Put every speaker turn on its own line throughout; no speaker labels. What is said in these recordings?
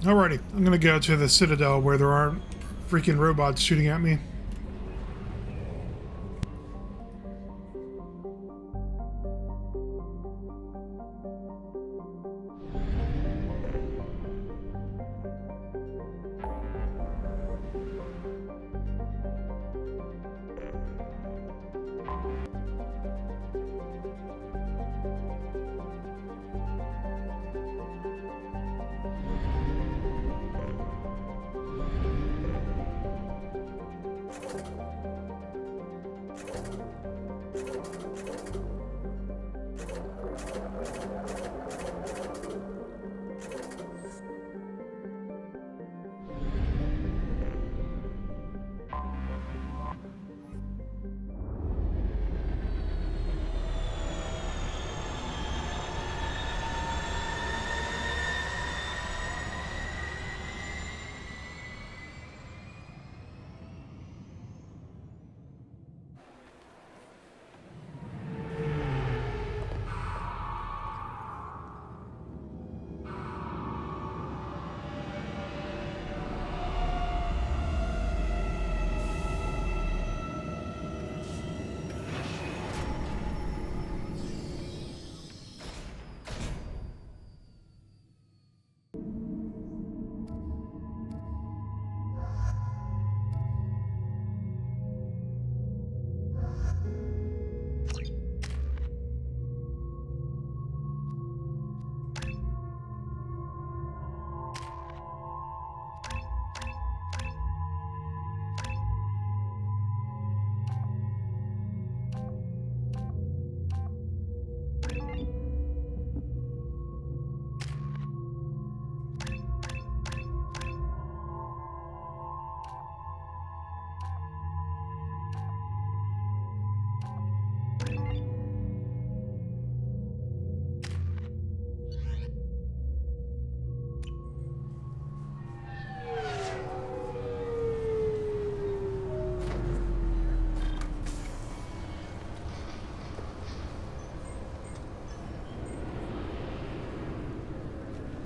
Alrighty, I'm gonna go to the Citadel where there aren't freaking robots shooting at me.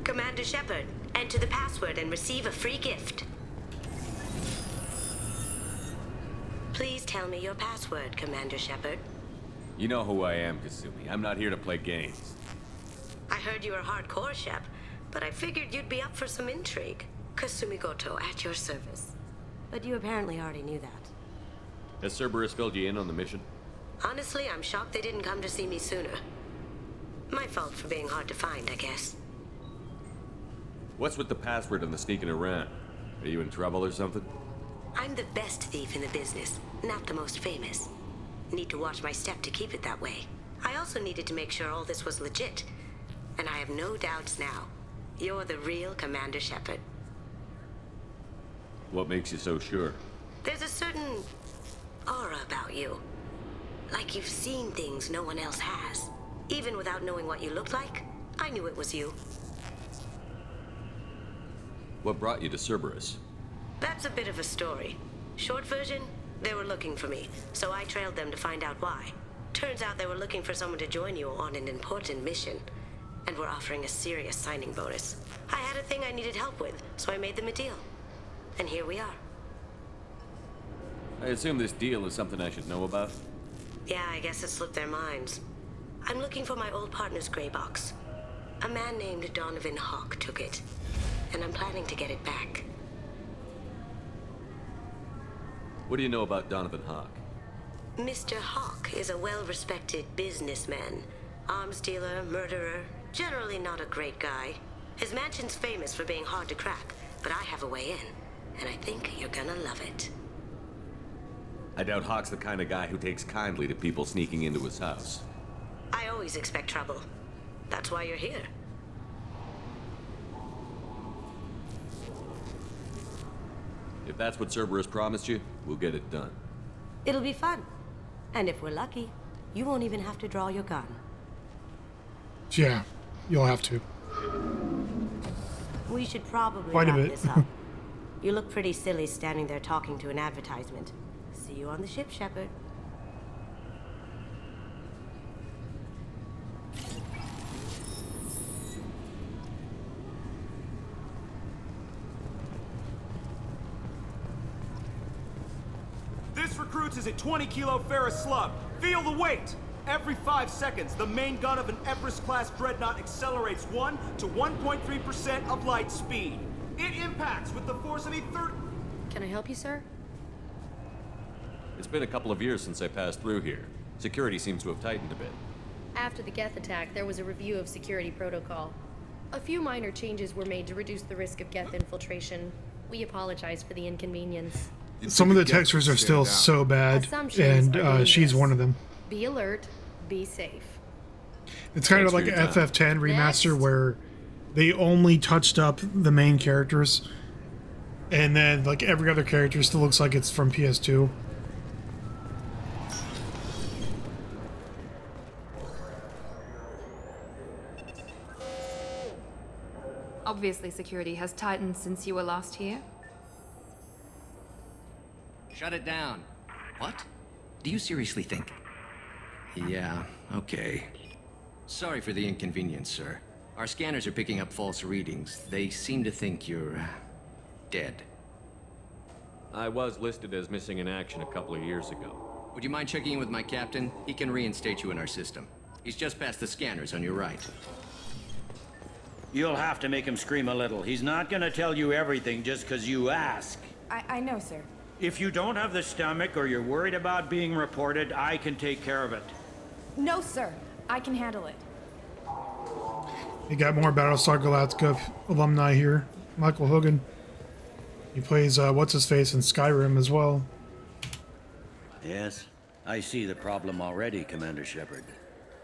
Commander Shepard, enter the password and receive a free gift. Please tell me your password, Commander Shepard.
You know who I am, Kasumi. I'm not here to play games.
I heard you were hardcore, Shep, but I figured you'd be up for some intrigue. Kasumi Goto, at your service. But you apparently already knew that.
Has Cerberus filled you in on the mission?
Honestly, I'm shocked they didn't come to see me sooner. My fault for being hard to find, I guess.
What's with the password and the sneaking around? Are you in trouble or something?
I'm the best thief in the business, not the most famous. Need to watch my step to keep it that way. I also needed to make sure all this was legit. And I have no doubts now. You're the real Commander Shepard.
What makes you so sure?
There's a certain aura about you. Like you've seen things no one else has. Even without knowing what you looked like, I knew it was you.
What brought you to Cerberus?
That's a bit of a story. Short version, they were looking for me, so I trailed them to find out why. Turns out they were looking for someone to join you on an important mission, and were offering a serious signing bonus. I had a thing I needed help with, so I made them a deal. And here we are.
I assume this deal is something I should know about?
Yeah, I guess it slipped their minds. I'm looking for my old partner's gray box. A man named Donovan Hawk took it, and I'm planning to get it back.
What do you know about Donovan Hawk?
Mr. Hawk is a well-respected businessman. Arms dealer, murderer, generally not a great guy. His mansion's famous for being hard to crack, but I have a way in, and I think you're gonna love it.
I doubt Hawk's the kind of guy who takes kindly to people sneaking into his house.
I always expect trouble. That's why you're here.
If that's what Cerberus promised you, we'll get it done.
It'll be fun. And if we're lucky, you won't even have to draw your gun.
Yeah, you'll have to.
We should probably
Quite a
wrap
bit.
this up. You look pretty silly standing there talking to an advertisement. See you on the ship, Shepard.
recruits is a 20-kilo ferrous slug. Feel the weight! Every 5 seconds, the main gun of an Everest-class dreadnought accelerates 1 to 1.3% of light speed. It impacts with the force of a third...
Can I help you, sir?
It's been a couple of years since I passed through here. Security seems to have tightened a bit.
After the Geth attack, there was a review of security protocol. A few minor changes were made to reduce the risk of Geth infiltration. We apologize for the inconvenience.
Some of the textures are still so bad,
Assumptions are
and she's
dangerous.
one of them.
Be alert, be safe.
It's kind of
Thanks
like
for
an
your time.
FF10 remaster
Next.
where they only touched up the main characters, and then like every other character still looks like it's from PS2.
Obviously, security has tightened since you were last here.
Shut it down. What? Do you seriously think? Yeah, okay. Sorry for the inconvenience, sir. Our scanners are picking up false readings. They seem to think you're... dead.
I was listed as missing in action a couple of years ago.
Would you mind checking in with my captain? He can reinstate you in our system. He's just past the scanners on your right.
You'll have to make him scream a little. He's not gonna tell you everything just because you ask.
I know, sir.
If you don't have the stomach or you're worried about being reported, I can take care of it.
No, sir. I can handle it.
You got more Battlestar Galactica alumni here. Michael Hogan. He plays what's-his-face in Skyrim as well.
Yes, I see the problem already, Commander Shepard.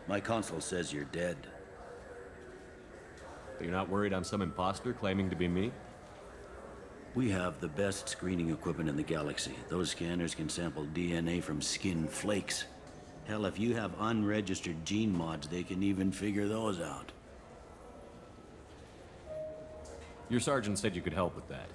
My console says you're dead.
You're not worried I'm some imposter claiming to be me?
We have the best screening equipment in the galaxy. Those scanners can sample DNA from skin flakes. Hell, if you have unregistered gene mods, they can even figure those out.
Your sergeant said you could help with that.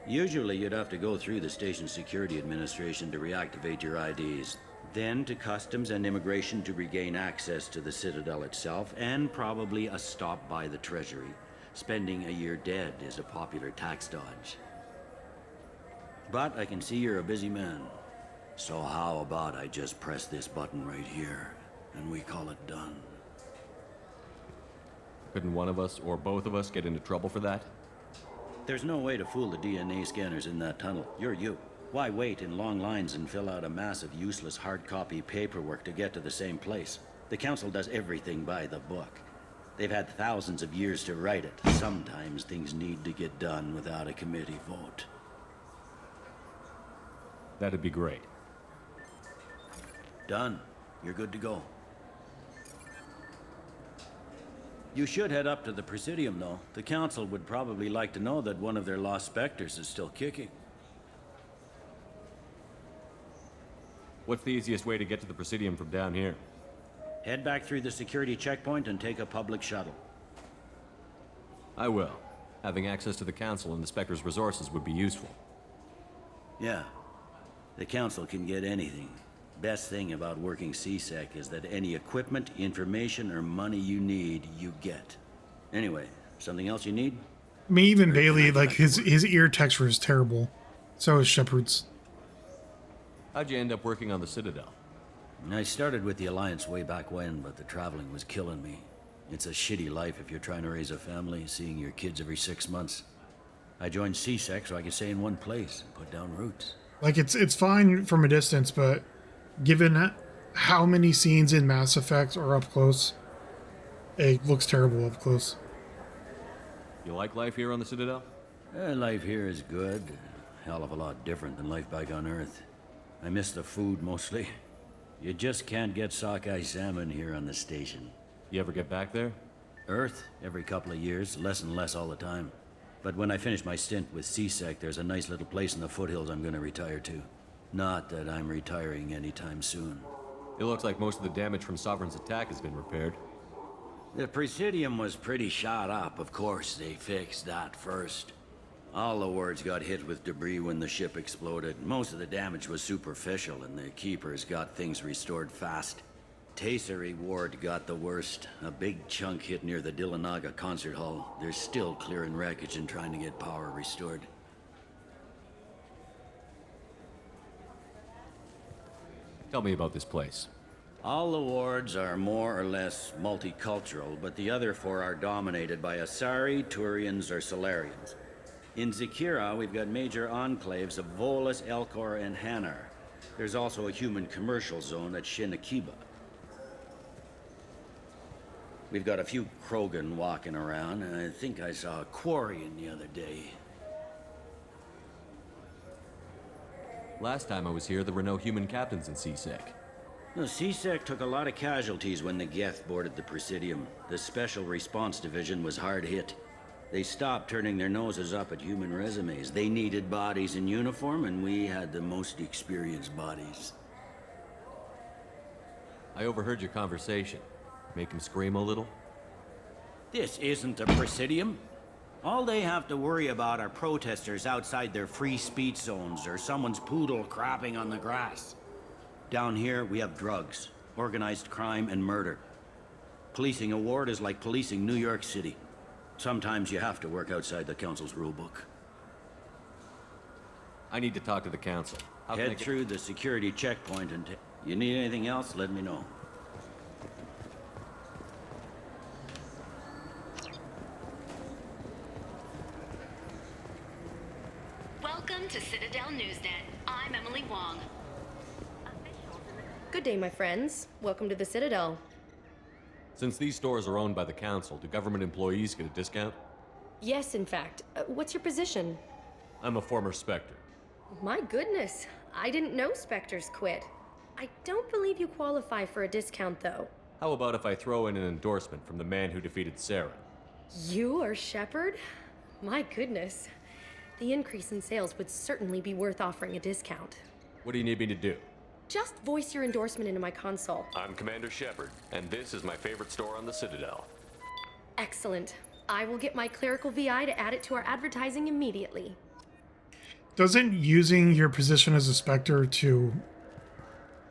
Usually you'd have to go through the station security administration to reactivate your IDs. Then to customs and immigration to regain access to the Citadel itself, and probably a stop by the Treasury. Spending a year dead is a popular tax dodge. But I can see you're a busy man. So how about I just press this button right here, and we call it done?
Couldn't one of us or both of us get into trouble for that?
There's no way to fool the DNA scanners in that tunnel. You're you. Why wait in long lines and fill out a massive useless hard copy paperwork to get to the same place? The Council does everything by the book. They've had thousands of years to write it. Sometimes things need to get done without a committee vote.
That'd be great.
Done. You're good to go. You should head up to the Presidium, though. The Council would probably like to know that one of their lost specters is still kicking.
What's the easiest way to get to the Presidium from down here?
Head back through the security checkpoint and take a public shuttle.
I will. Having access to the Council and the Spectre's resources would be useful.
Yeah. The Council can get anything. Best thing about working CSEC is that any equipment, information, or money you need, you get. Anyway, something else you need?
I mean, even Bailey, like his ear texture is terrible. So is Shepard's.
How'd you end up working on the Citadel?
I started with the Alliance way back when, but the traveling was killing me. It's a shitty life if you're trying to raise a family, seeing your kids every 6 months. I joined CSEC so I could stay in one place and put down roots.
Like, it's fine from a distance, but given how many scenes in Mass Effect are up close, it looks terrible up close.
You like life here on the Citadel?
Life here is good. A hell of a lot different than life back on Earth. I miss the food mostly. You just can't get sockeye salmon here on the station.
You ever get back there?
Earth, every couple of years, less and less all the time. But when I finish my stint with CSEC, there's a nice little place in the foothills I'm gonna retire to. Not that I'm retiring anytime soon.
It looks like most of the damage from Sovereign's attack has been repaired.
The Presidium was pretty shot up, of course. They fixed that first. All the wards got hit with debris when the ship exploded. Most of the damage was superficial, and the Keepers got things restored fast. Tasery Ward got the worst. A big chunk hit near the Dillanaga concert hall. They're still clearing wreckage and trying to get power restored.
Tell me about this place.
All the wards are more or less multicultural, but the other four are dominated by Asari, Turians, or Solarians. In Zakera, we've got major enclaves of Volus, Elcor, and Hanar. There's also a human commercial zone at Shin Akiba. We've got a few Krogan walking around, and I think I saw a Quarian the other day.
Last time I was here, there were no human captains in CSEC.
The CSEC took a lot of casualties when the Geth boarded the Presidium. The Special Response Division was hard hit. They stopped turning their noses up at human resumes. They needed bodies in uniform, and we had the most experienced bodies.
I overheard your conversation. Make him scream a little?
This isn't a Presidium. All they have to worry about are protesters outside their free speech zones or someone's poodle crapping on the grass. Down here, we have drugs, organized crime, and murder. Policing a ward is like policing New York City. Sometimes you have to work outside the Council's rulebook.
I need to talk to the Council. How can I
Head
get-
through the security checkpoint and you need anything else, let me know.
Welcome to Citadel Newsnet. I'm Emily Wong.
Good day, my friends. Welcome to the Citadel.
Since these stores are owned by the Council, do government employees get a discount?
Yes, in fact. What's your position?
I'm a former Spectre.
My goodness. I didn't know Spectres quit. I don't believe you qualify for a discount, though.
How about if I throw in an endorsement from the man who defeated Saren?
You are Shepard? My goodness. The increase in sales would certainly be worth offering a discount.
What do you need me to do?
Just voice your endorsement into my console.
I'm Commander Shepard, and this is my favorite store on the Citadel.
Excellent. I will get my clerical VI to add it to our advertising immediately.
Doesn't using your position as a Spectre to...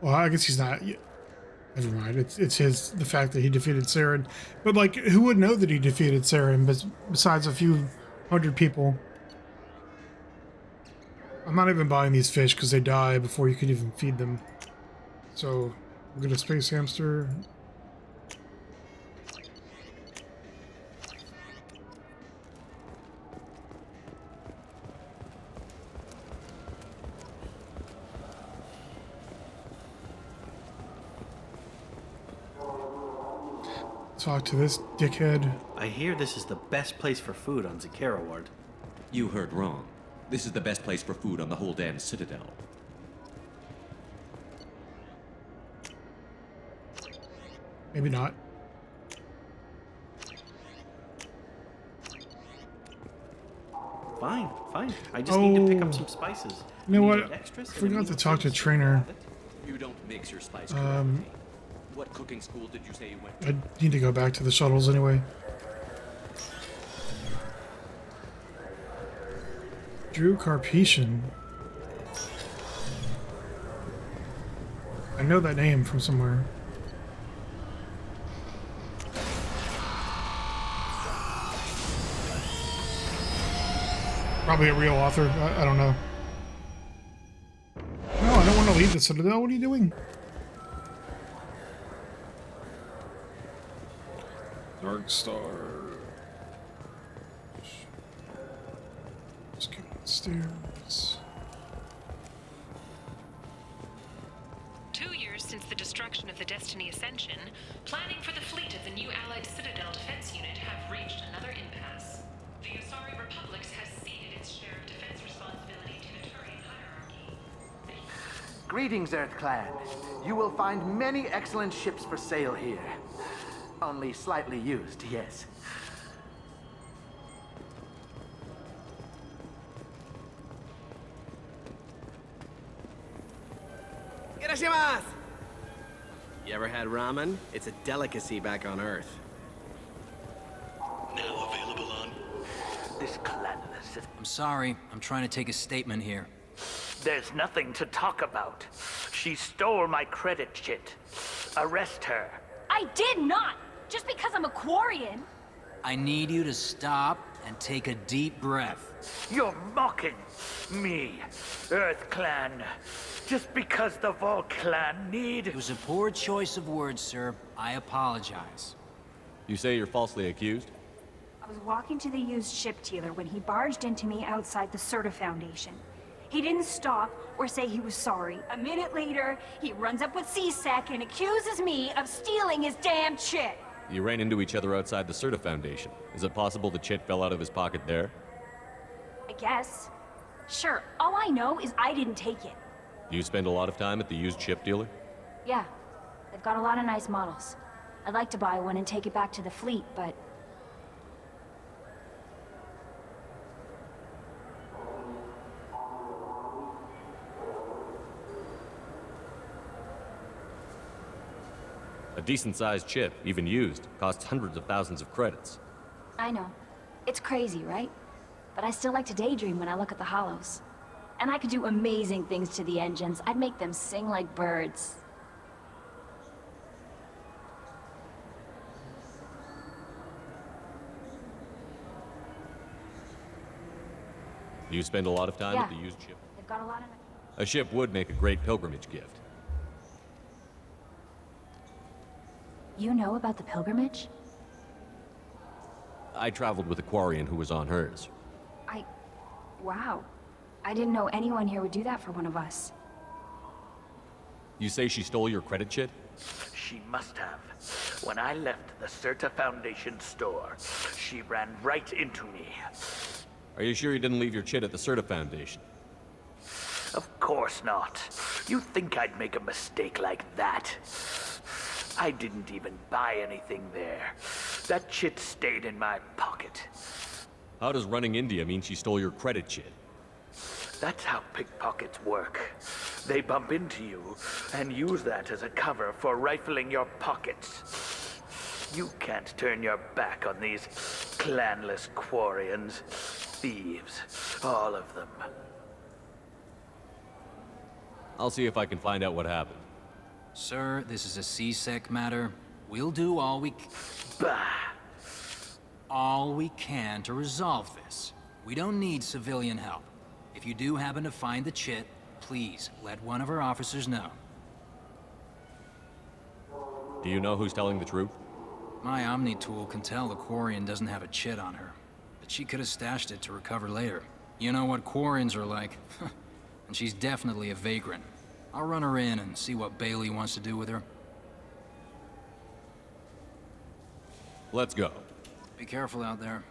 Well, I guess he's not... Never mind. It's the fact that he defeated Saren. But, like, who would know that he defeated Saren besides a few hundred people? I'm not even buying these fish because they die before you could even feed them. So, we'll get a space hamster. Talk to this dickhead.
I hear this is the best place for food on Zakera Ward.
You heard wrong. This is the best place for food on the whole damn Citadel.
Maybe not.
Fine, fine. I just need to pick up some spices.
You know what?
Extras?
I forgot to talk to Trainer.
You don't mix your spice correctly. What cooking school did you say you went to?
I need to go back to the shuttles anyway. Drew Carpetian. I know that name from somewhere. Probably a real author. I don't know. No, I don't want to leave the Citadel. What are you doing? Dark Star. Let's go upstairs.
2 years since the destruction of the Destiny Ascension, planning for the fleet of the new Allied Citadel Defense Unit have reached another impasse. The Asari Republics has ceded its share of defense responsibility to the Turian hierarchy.
Greetings, Earth Clan. You will find many excellent ships for sale here. Only slightly used, yes.
Irashimasu! You ever had ramen? It's a delicacy back on Earth.
Now available on...
This cleanliness is...
I'm sorry. I'm trying to take a statement here.
There's nothing to talk about. She stole my credit chit. Arrest her.
I did not! Just because I'm a Quarian!
I need you to stop and take a deep breath.
You're mocking me, Earth Clan, just because the Vol Clan need...
It was a poor choice of words, sir. I apologize.
You say you're falsely accused?
I was walking to the used ship dealer when he barged into me outside the Serta Foundation. He didn't stop or say he was sorry. A minute later, he runs up with C-Sec and accuses me of stealing his damn chit.
You ran into each other outside the Serta Foundation. Is it possible the chit fell out of his pocket there?
I guess. Sure, all I know is I didn't take it.
Do you spend a lot of time at the used ship dealer?
Yeah, they've got a lot of nice models. I'd like to buy one and take it back to the fleet, but...
A decent-sized chip, even used, costs hundreds of thousands of credits.
I know. It's crazy, right? But I still like to daydream when I look at the hollows. And I could do amazing things to the engines. I'd make them sing like birds.
Do you spend a lot of time at the used ship?
They've got a lot of...
A ship would make a great pilgrimage gift.
You know about the pilgrimage?
I traveled with a Quarian who was on hers.
Wow. I didn't know anyone here would do that for one of us.
You say she stole your credit chit?
She must have. When I left the Serta Foundation store, she ran right into me.
Are you sure you didn't leave your chit at the Serta Foundation?
Of course not. You think I'd make a mistake like that? I didn't even buy anything there. That chit stayed in my pocket.
How does running India mean she stole your credit chit?
That's how pickpockets work. They bump into you and use that as a cover for rifling your pockets. You can't turn your back on these clanless Quarians. Thieves, all of them.
I'll see if I can find out what happened.
Sir, this is a C-Sec matter. We'll do all we can to resolve this. We don't need civilian help. If you do happen to find the chit, please let one of our officers know.
Do you know who's telling the truth?
My Omni tool can tell the Quarian doesn't have a chit on her, but she could have stashed it to recover later. You know what Quarians are like, and she's definitely a vagrant. I'll run her in and see what Bailey wants to do with her.
Let's go.
Be careful out there.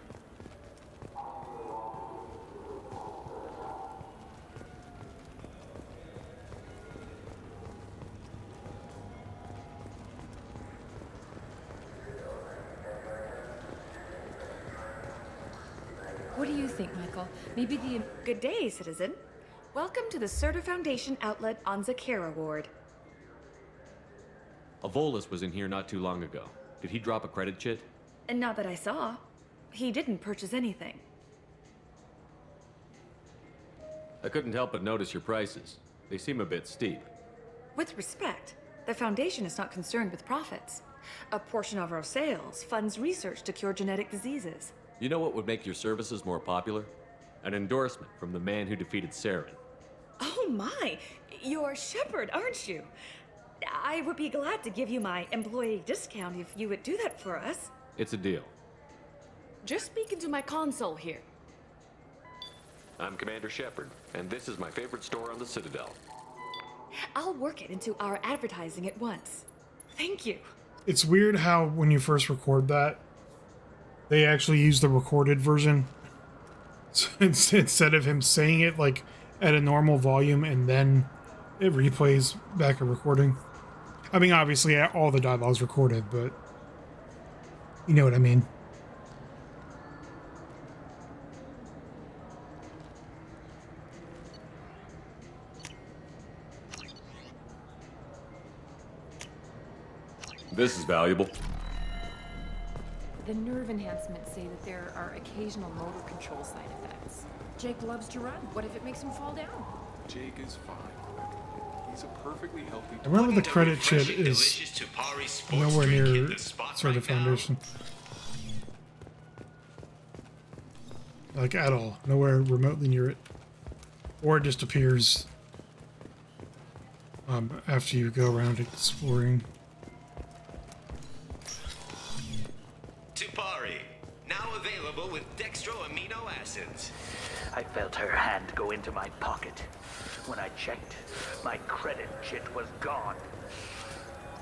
What do you think, Michael? Maybe the...
Good day, citizen. Welcome to the Serta Foundation outlet on Zakera Ward.
A Volus was in here not too long ago. Did he drop a credit chit?
And not that I saw. He didn't purchase anything.
I couldn't help but notice your prices. They seem a bit steep.
With respect, the Foundation is not concerned with profits. A portion of our sales funds research to cure genetic diseases.
You know what would make your services more popular? An endorsement from the man who defeated Saren.
Oh my! You're Shepard, aren't you? I would be glad to give you my employee discount if you would do that for us.
It's a deal.
Just speak into my console here.
I'm Commander Shepard, and this is my favorite store on the Citadel.
I'll work it into our advertising at once. Thank you.
It's weird how when you first record that, they actually use the recorded version. So instead of him saying it like at a normal volume and then it replays back a recording. I mean, obviously all the dialogue's recorded, but you know what I mean.
This is valuable.
The nerve enhancements say that there are occasional motor control side effects. Jake loves to run. What if it makes him fall down?
Jake is fine. He's a perfectly healthy...
I remember the credit chit is nowhere near Serta Foundation. Like, at all. Nowhere remotely near it. Or it just appears after you go around exploring.
Tupari, now available with dextro amino acids.
I felt her hand go into my pocket. When I checked, my credit chit was gone.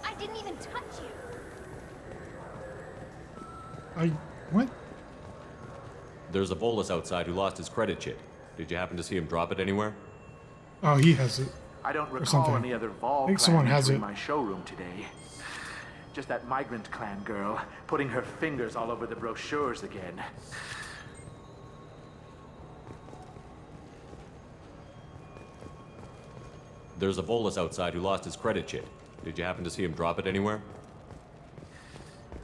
I didn't even touch you.
What?
There's a Volus outside who lost his credit chit. Did you happen to see him drop it anywhere?
Oh, he has it.
I don't
Or
recall
something.
any other Vol
I think
clan
someone has
entering
it.
my showroom today. Just that migrant clan girl putting her fingers all over the brochures again.
There's a Volus outside who lost his credit chit. Did you happen to see him drop it anywhere?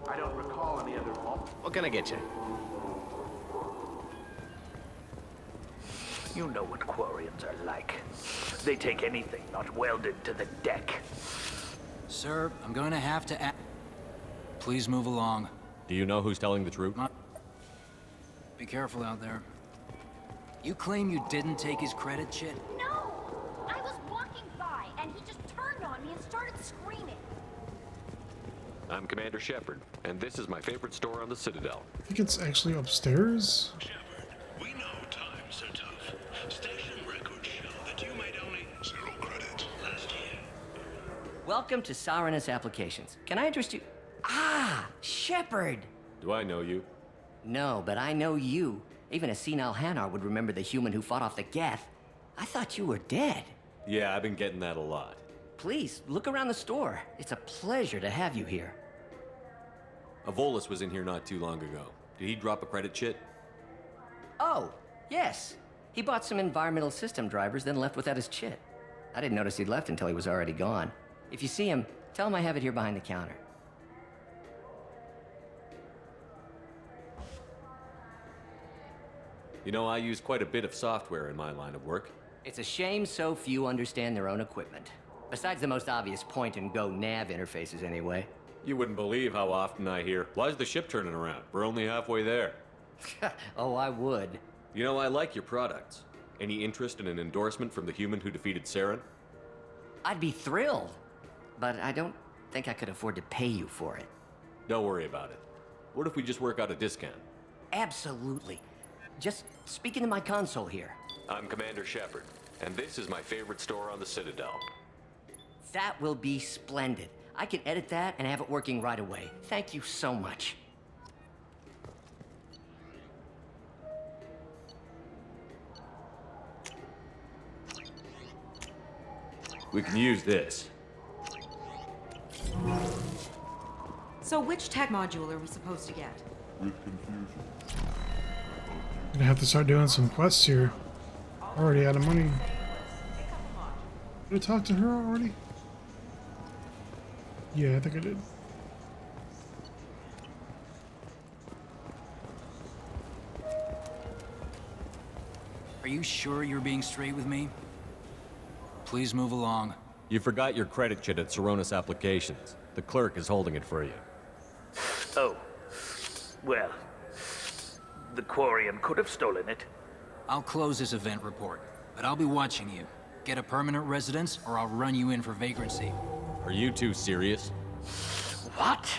I don't recall any other Vol.
What can I get you?
You know what Quarians are like. They take anything not welded to the deck.
Sir, I'm going to have to Please move along.
Do you know who's telling the truth?
Be careful out there. You claim you didn't take his credit chit?
No! I was walking by, and he just turned on me and started screaming.
I'm Commander Shepard, and this is my favorite store on the Citadel.
I think it's actually upstairs.
We know times are tough. Station records show that you made only 0 credit last year.
Welcome to Saranus Applications. Can I interest you? Ah, Shepard!
Do I know you?
No, but I know you. Even a senile Hanar would remember the human who fought off the Geth. I thought you were dead.
Yeah, I've been getting that a lot.
Please, look around the store. It's a pleasure to have you here.
A Volus was in here not too long ago. Did he drop a credit chit?
Oh, yes. He bought some environmental system drivers, then left without his chit. I didn't notice he'd left until he was already gone. If you see him, tell him I have it here behind the counter.
You know, I use quite a bit of software in my line of work.
It's a shame so few understand their own equipment. Besides the most obvious point-and-go nav interfaces, anyway.
You wouldn't believe how often I hear, "Why's the ship turning around? We're only halfway there."
Oh, I would.
You know, I like your products. Any interest in an endorsement from the human who defeated Saren?
I'd be thrilled. But I don't think I could afford to pay you for it.
Don't worry about it. What if we just work out a discount?
Absolutely. Just speak into my console here.
I'm Commander Shepard, and this is my favorite store on the Citadel.
That will be splendid. I can edit that and have it working right away. Thank you so much.
We can use this.
So which tech module are we supposed to get?
Gonna have to start doing some quests here. Already out of money. Did I talk to her already? Yeah, I think I did.
Are you sure you're being straight with me? Please move along.
You forgot your credit chit at Saranus Applications. The clerk is holding it for you.
Oh. Well, the Quarian could have stolen it.
I'll close this event report, but I'll be watching you. Get a permanent residence, or I'll run you in for vagrancy.
Are you two serious?
What?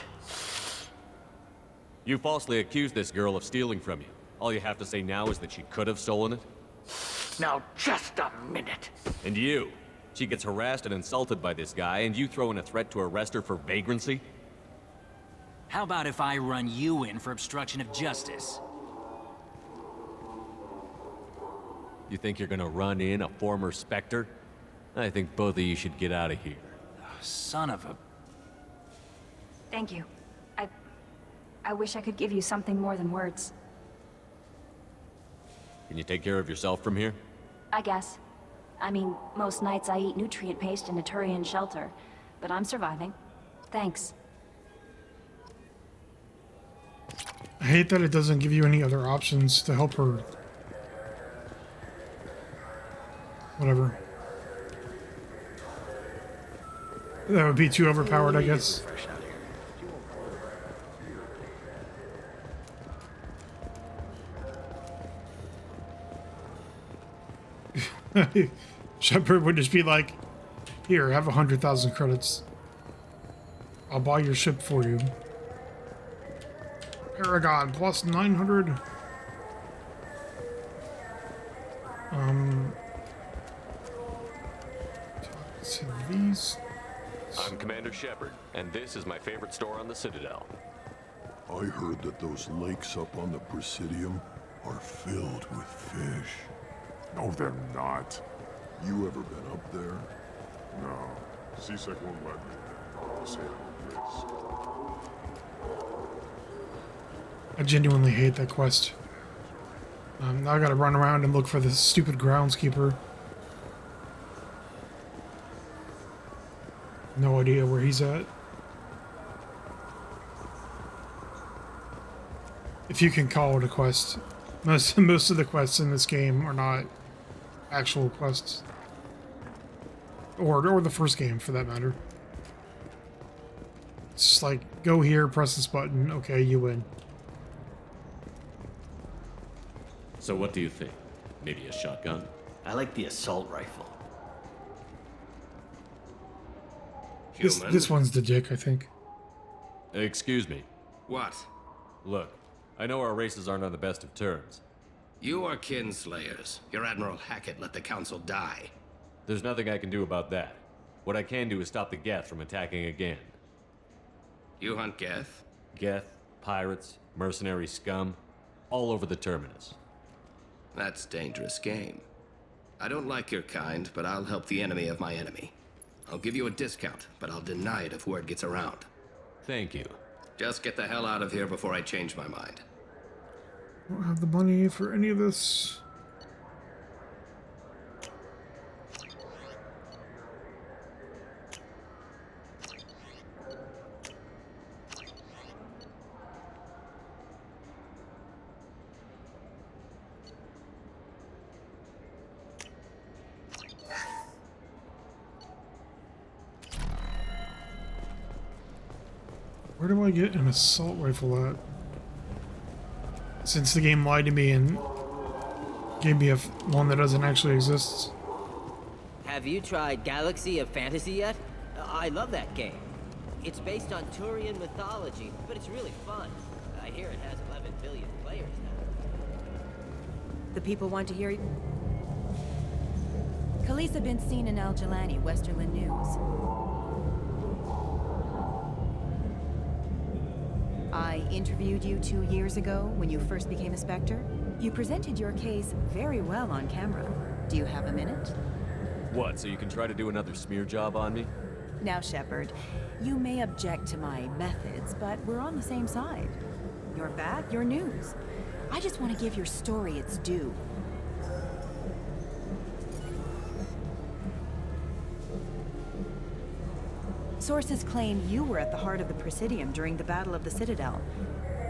You falsely accused this girl of stealing from you. All you have to say now is that she could have stolen it?
Now, just a minute.
And you? She gets harassed and insulted by this guy, and you throw in a threat to arrest her for vagrancy?
How about if I run you in for obstruction of justice?
You think you're gonna run in a former Spectre? I think both of you should get out of here.
Son of a...
Thank you. I wish I could give you something more than words.
Can you take care of yourself from here?
I guess. I mean, most nights I eat nutrient paste in a Turian shelter, but I'm surviving. Thanks.
I hate that it doesn't give you any other options to help her. Whatever. That would be too overpowered, I guess. Shepard would just be like, here, have 100,000 credits. I'll buy your ship for you. Paragon plus 900. To these.
I'm Commander Shepard, and this is my favorite store on the Citadel.
I heard that those lakes up on the Presidium are filled with fish.
No, they're not.
You ever been up there?
No. C-Sec won't let me. They say I'm a risk.
I genuinely hate that quest. Now I gotta run around and look for this stupid groundskeeper. No idea where he's at. If you can call it a quest. Most of the quests in this game are not actual quests. Or the first game, for that matter. It's just like, go here, press this button, okay, you win.
So what do you think? Maybe a shotgun?
I like the assault rifle.
This one's the dick, I think.
Excuse me.
What?
Look, I know our races aren't on the best of terms.
You are kinslayers. Your Admiral Hackett let the Council die.
There's nothing I can do about that. What I can do is stop the Geth from attacking again.
You hunt Geth?
Geth, pirates, mercenary scum, all over the terminus.
That's dangerous game. I don't like your kind, but I'll help the enemy of my enemy. I'll give you a discount, but I'll deny it if word gets around.
Thank you.
Just get the hell out of here before I change my mind.
I don't have the money for any of this. Where do I get an assault rifle at? Since the game lied to me and gave me one that doesn't actually exist.
Have you tried Galaxy of Fantasy yet? I love that game. It's based on Turian mythology, but it's really fun. I hear it has 11 billion players now.
The people want to hear you. Khaleesa been seen in Al Jalani, Westerland News. I interviewed you 2 years ago when you first became a Spectre. You presented your case very well on camera. Do you have a minute?
What, so you can try to do another smear job on me?
Now, Shepard, you may object to my methods, but we're on the same side. You're bad, you're news. I just want to give your story its due. Sources claim you were at the heart of the Presidium during the Battle of the Citadel.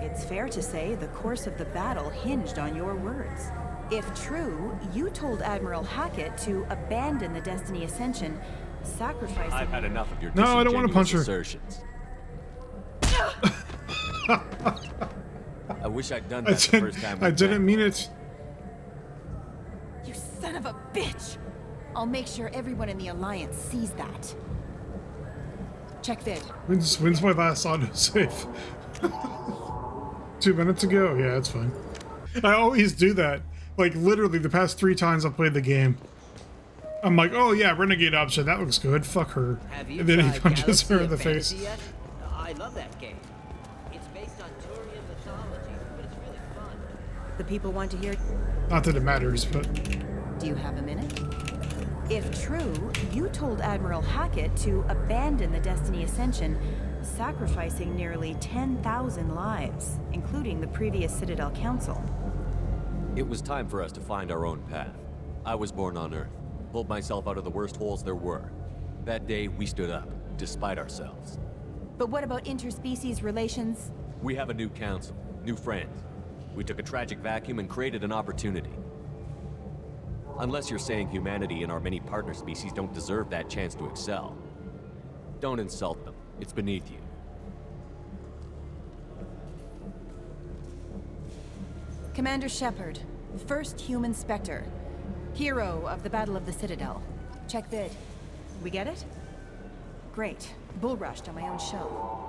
It's fair to say the course of the battle hinged on your words. If true, you told Admiral Hackett to abandon the Destiny Ascension, sacrificing...
I've had enough of your
No, I don't want to punch her.
assertions. I wish I'd done that the first time.
I didn't mean it.
You son of a bitch! I'll make sure everyone in the Alliance sees that. Check vid.
When's my last autosave? 2 minutes ago? Yeah, it's fine. I always do that. Like, literally, the past 3 times I've played the game. I'm like, oh yeah, Renegade option, that looks good, fuck her. And then he punches her in the face.
Yet? I love that game. It's based on Turian mythology, but it's really fun.
The people want to hear...
Not that it matters, but...
Do you have a minute? If true, you told Admiral Hackett to abandon the Destiny Ascension, sacrificing nearly 10,000 lives, including the previous Citadel Council.
It was time for us to find our own path. I was born on Earth, pulled myself out of the worst holes there were. That day, we stood up, despite ourselves.
But what about interspecies relations?
We have a new council, new friends. We took a tragic vacuum and created an opportunity. Unless you're saying humanity and our many partner species don't deserve that chance to excel. Don't insult them. It's beneath you.
Commander Shepard, first human Spectre. Hero of the Battle of the Citadel. Check bid. We get it? Great. Bull rushed on my own show.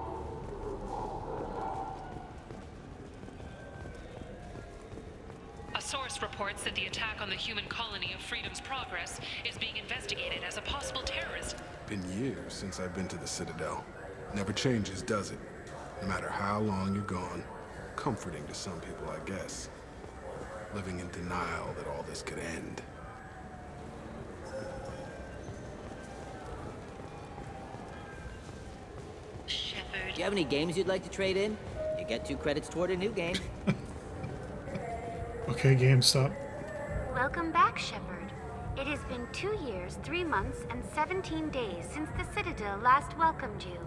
A source reports that the attack on the human colony of Freedom's Progress is being investigated as a possible terrorist.
Been years since I've been to the Citadel. Never changes, does it? No matter how long you're gone. Comforting to some people, I guess. Living in denial that all this could end.
Do you have any games you'd like to trade in? You get 2 credits toward a new game.
Okay, GameStop.
Welcome back, Shepard. It has been 2 years, 3 months, and 17 days since the Citadel last welcomed you.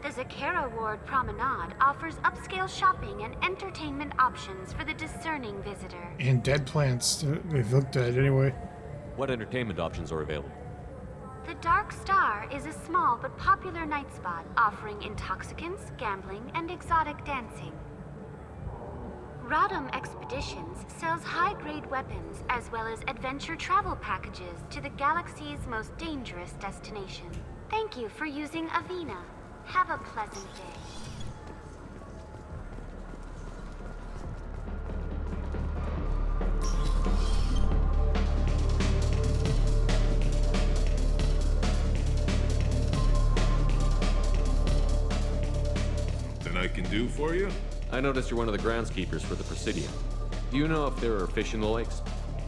The Zakera Ward Promenade offers upscale shopping and entertainment options for the discerning visitor.
And dead plants. They look dead anyway.
What entertainment options are available?
The Dark Star is a small but popular night spot offering intoxicants, gambling, and exotic dancing. Rodham Expeditions sells high-grade weapons as well as adventure travel packages to the galaxy's most dangerous destination. Thank you for using Avena. Have a pleasant day.
I can do for you?
I noticed you're one of the groundskeepers for the Presidium. Do you know if there are fish in the lakes?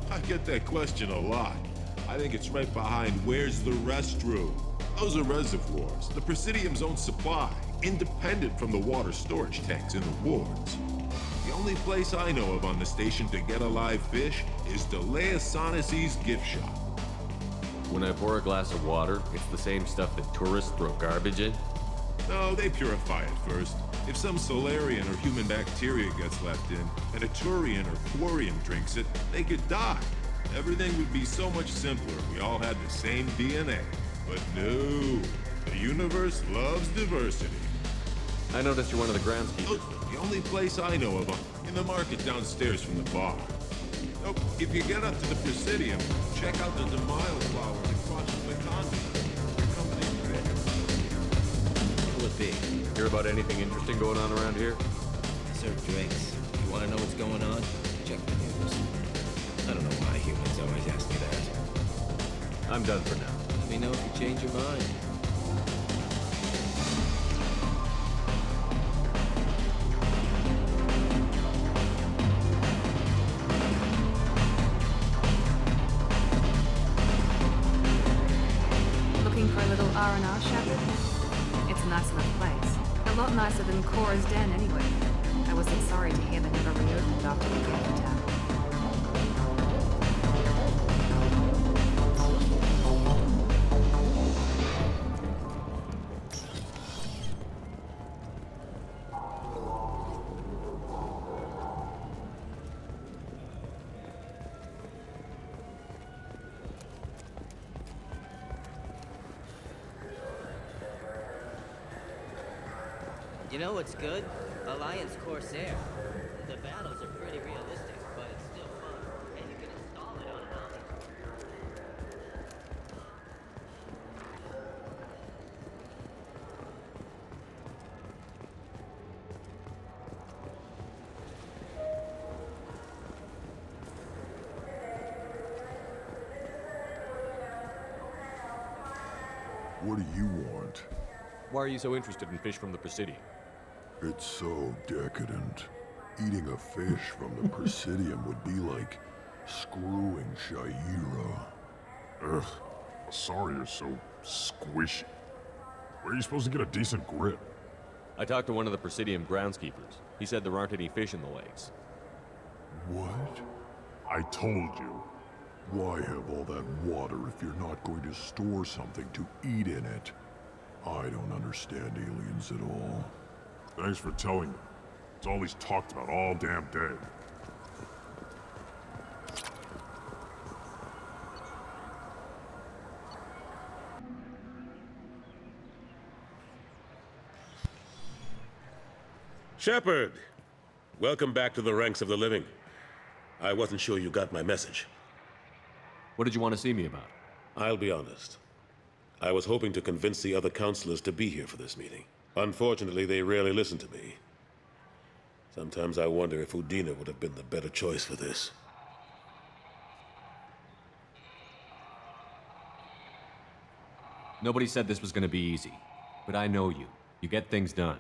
I get that question a lot. I think it's right behind where's the restroom. Those are reservoirs, the Presidium's own supply, independent from the water storage tanks in the wards. The only place I know of on the station to get a live fish is Delea Sonesi's gift shop.
When I pour a glass of water, it's the same stuff that tourists throw garbage in?
No, they purify it first. If some Solarian or human bacteria gets left in, and a Turian or Quarian drinks it, they could die. Everything would be so much simpler if we all had the same DNA. But no, the universe loves diversity.
I noticed you're one of the groundskeepers.
Look, the only place I know of, in the market downstairs from the bar. Oh, if you get up to the Presidium, check out the Demile flowers across from the convent. Your company's big.
What will it be? Hear about anything interesting going on around here?
I serve drinks. You want to know what's going on? Check the news. I don't know why humans always ask me that.
I'm done for now.
Let me know if you change your mind.
Looking for a little R&R, Shepard? It's a nice enough place. A lot nicer than Cora's Den, anyway. I wasn't sorry to hear they never reopened after we came to town.
You know what's good? Alliance Corsair. The battles are pretty realistic, but it's still fun. And you can install it on an
What do you want?
Why are you so interested in fish from the Presidium?
It's so decadent. Eating a fish from the Presidium would be like screwing Shaira. Ugh, sorry you're so squishy. Where are you supposed to get a decent grip?
I talked to one of the Presidium groundskeepers. He said there aren't any fish in the lakes.
What? I told you. Why have all that water if you're not going to store something to eat in it? I don't understand aliens at all. Thanks for telling me. It's all he's talked about all damn day.
Shepard! Welcome back to the ranks of the living. I wasn't sure you got my message.
What did you want to see me about?
I'll be honest. I was hoping to convince the other counselors to be here for this meeting. Unfortunately, they rarely listen to me. Sometimes I wonder if Udina would have been the better choice for this.
Nobody said this was going to be easy, but I know you. You get things done.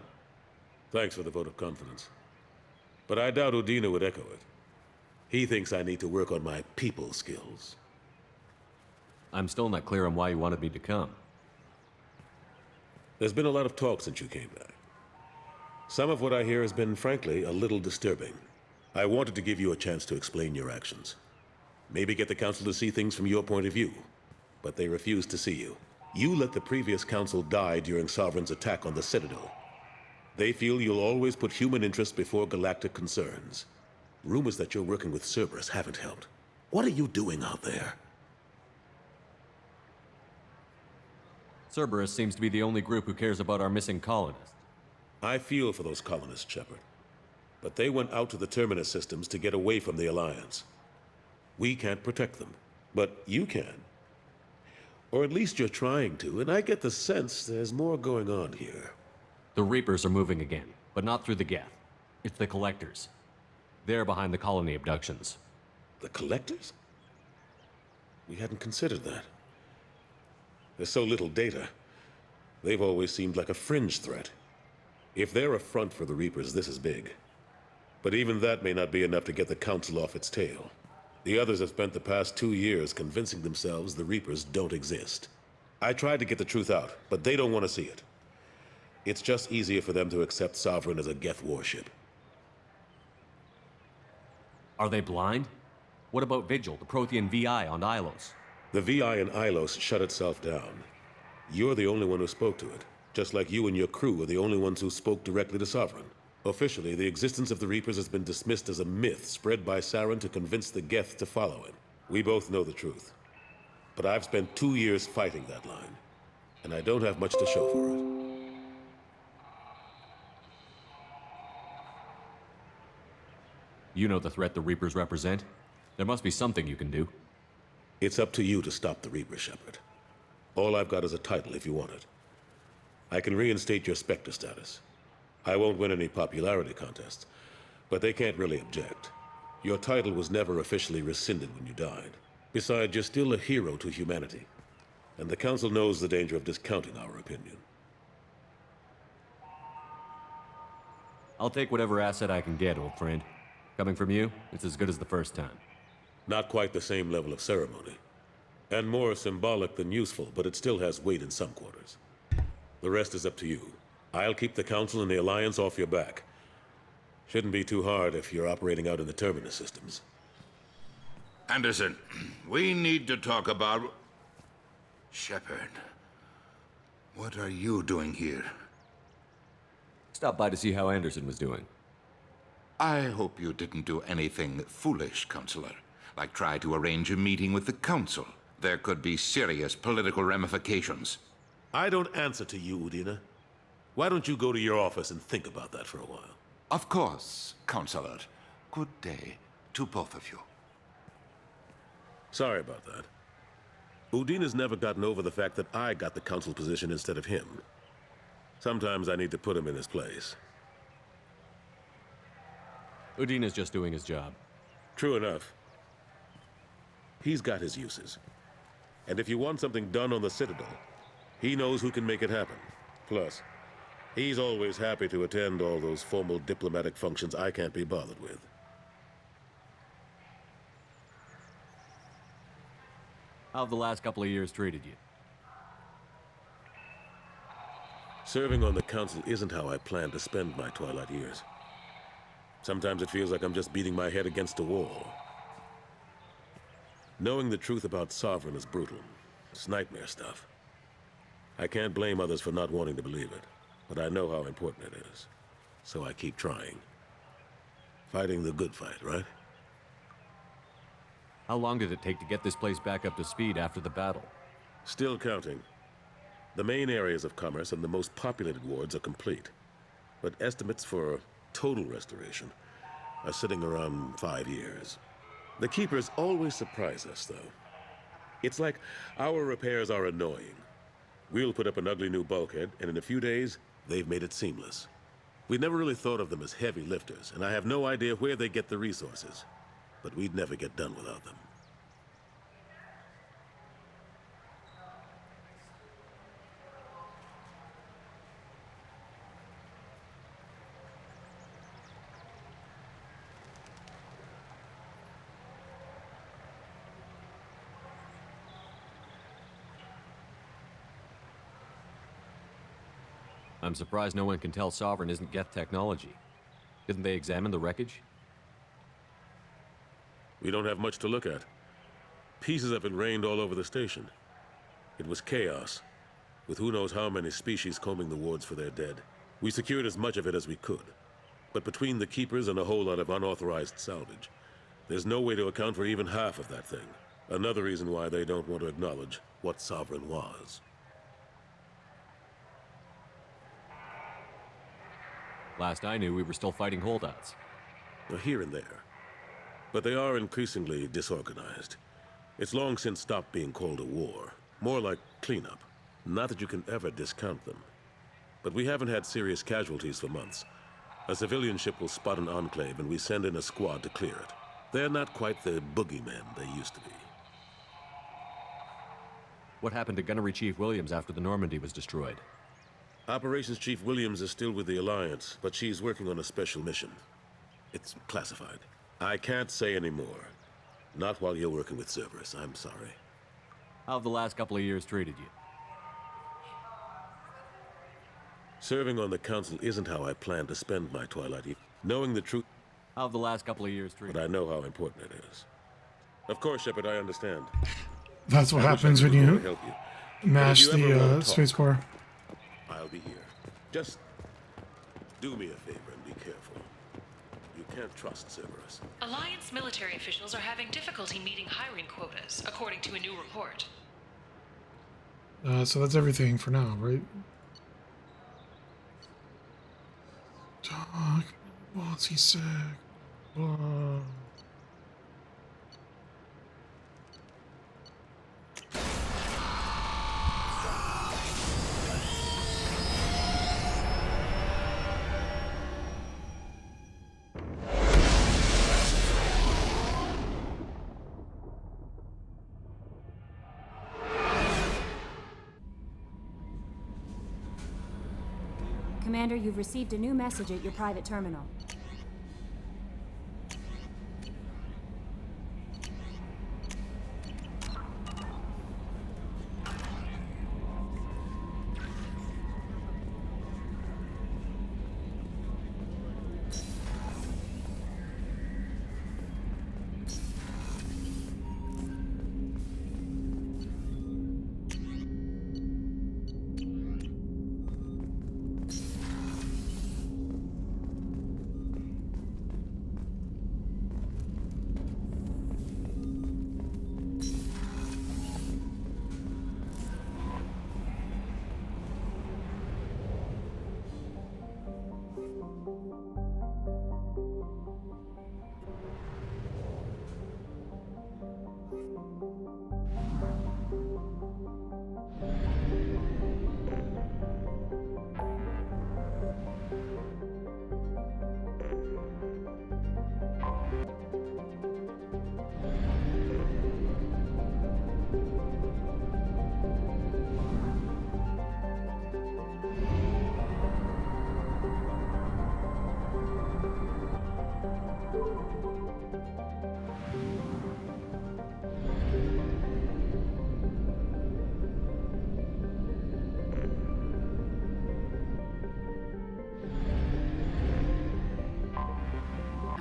Thanks for the vote of confidence. But I doubt Udina would echo it. He thinks I need to work on my people skills.
I'm still not clear on why you wanted me to come.
There's been a lot of talk since you came back. Some of what I hear has been, frankly, a little disturbing. I wanted to give you a chance to explain your actions. Maybe get the Council to see things from your point of view. But they refuse to see you. You let the previous Council die during Sovereign's attack on the Citadel. They feel you'll always put human interests before galactic concerns. Rumors that you're working with Cerberus haven't helped. What are you doing out there?
Cerberus seems to be the only group who cares about our missing colonists.
I feel for those colonists, Shepard. But they went out to the Terminus systems to get away from the Alliance. We can't protect them, but you can. Or at least you're trying to, and I get the sense there's more going on here.
The Reapers are moving again, but not through the Geth. It's the Collectors. They're behind the colony abductions.
The Collectors? We hadn't considered that. There's so little data. They've always seemed like a fringe threat. If they're a front for the Reapers, this is big. But even that may not be enough to get the Council off its tail. The others have spent the past 2 years convincing themselves the Reapers don't exist. I tried to get the truth out, but they don't want to see it. It's just easier for them to accept Sovereign as a Geth warship.
Are they blind? What about Vigil, the Prothean VI on Ilos?
The VI in Ilos shut itself down. You're the only one who spoke to it, just like you and your crew are the only ones who spoke directly to Sovereign. Officially, the existence of the Reapers has been dismissed as a myth spread by Saren to convince the Geth to follow him. We both know the truth. But I've spent 2 years fighting that line, and I don't have much to show for it.
You know the threat the Reapers represent. There must be something you can do.
It's up to you to stop the Reaper, Shepard. All I've got is a title if you want it. I can reinstate your Spectre status. I won't win any popularity contests, but they can't really object. Your title was never officially rescinded when you died. Besides, you're still a hero to humanity. And the Council knows the danger of discounting our opinion.
I'll take whatever asset I can get, old friend. Coming from you, it's as good as the first time.
Not quite the same level of ceremony. And more symbolic than useful, but it still has weight in some quarters. The rest is up to you. I'll keep the Council and the Alliance off your back. Shouldn't be too hard if you're operating out in the Terminus systems.
Anderson, we need to talk about... Shepard, what are you doing here?
Stopped by to see how Anderson was doing.
I hope you didn't do anything foolish, Counselor. Like try to arrange a meeting with the Council. There could be serious political ramifications.
I don't answer to you, Udina. Why don't you go to your office and think about that for a while?
Of course, Counselor. Good day to both of you.
Sorry about that. Udina's never gotten over the fact that I got the Council position instead of him. Sometimes I need to put him in his place.
Udina's just doing his job.
True enough. He's got his uses. And if you want something done on the Citadel, he knows who can make it happen. Plus, he's always happy to attend all those formal diplomatic functions I can't be bothered with.
How have the last couple of years treated you?
Serving on the Council isn't how I plan to spend my twilight years. Sometimes it feels like I'm just beating my head against a wall. Knowing the truth about Sovereign is brutal. It's nightmare stuff. I can't blame others for not wanting to believe it, but I know how important it is. So I keep trying. Fighting the good fight, right?
How long did it take to get this place back up to speed after the battle?
Still counting. The main areas of commerce and the most populated wards are complete. But estimates for total restoration are sitting around 5 years. The Keepers always surprise us, though. It's like our repairs are annoying. We'll put up an ugly new bulkhead, and in a few days, they've made it seamless. We never really thought of them as heavy lifters, and I have no idea where they get the resources. But we'd never get done without them.
I'm surprised no one can tell Sovereign isn't Geth technology. Didn't they examine the wreckage?
We don't have much to look at. Pieces have been rained all over the station. It was chaos, with who knows how many species combing the wards for their dead. We secured as much of it as we could. But between the Keepers and a whole lot of unauthorized salvage, there's no way to account for even half of that thing. Another reason why they don't want to acknowledge what Sovereign was.
Last I knew, we were still fighting holdouts.
Here and there. But they are increasingly disorganized. It's long since stopped being called a war. More like cleanup. Not that you can ever discount them. But we haven't had serious casualties for months. A civilian ship will spot an enclave and we send in a squad to clear it. They're not quite the boogeymen they used to be.
What happened to Gunnery Chief Williams after the Normandy was destroyed?
Operations Chief Williams is still with the Alliance, but she's working on a special mission. It's classified. I can't say any more. Not while you're working with Cerberus, I'm sorry.
How have the last couple of years treated you?
Serving on the Council isn't how I plan to spend my twilight eve. Knowing the truth...
How have the last couple of years treated you?
But I know how important it is. Of course, Shepard, I understand.
That's what happens when you mash the spacebar.
I'll be here. Just do me a favor and be careful. You can't trust Cerberus.
Alliance military officials are having difficulty meeting hiring quotas, according to a new report.
So that's everything for now, right? Talk. What's he said?
Commander, you've received a new message at your private terminal.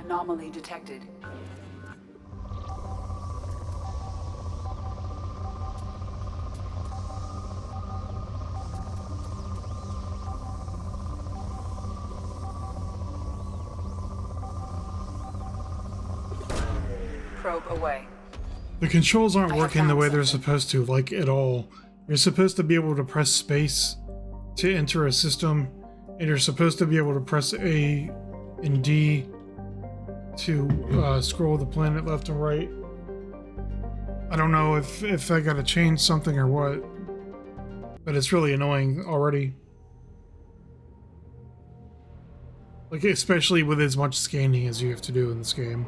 Anomaly detected. Probe away.
The controls aren't working the way they're supposed to, like at all. You're supposed to be able to press space to enter a system, and you're supposed to be able to press A and D to scroll the planet left and right. I don't know if I gotta change something or what, but it's really annoying already. Like, especially with as much scanning as you have to do in this game.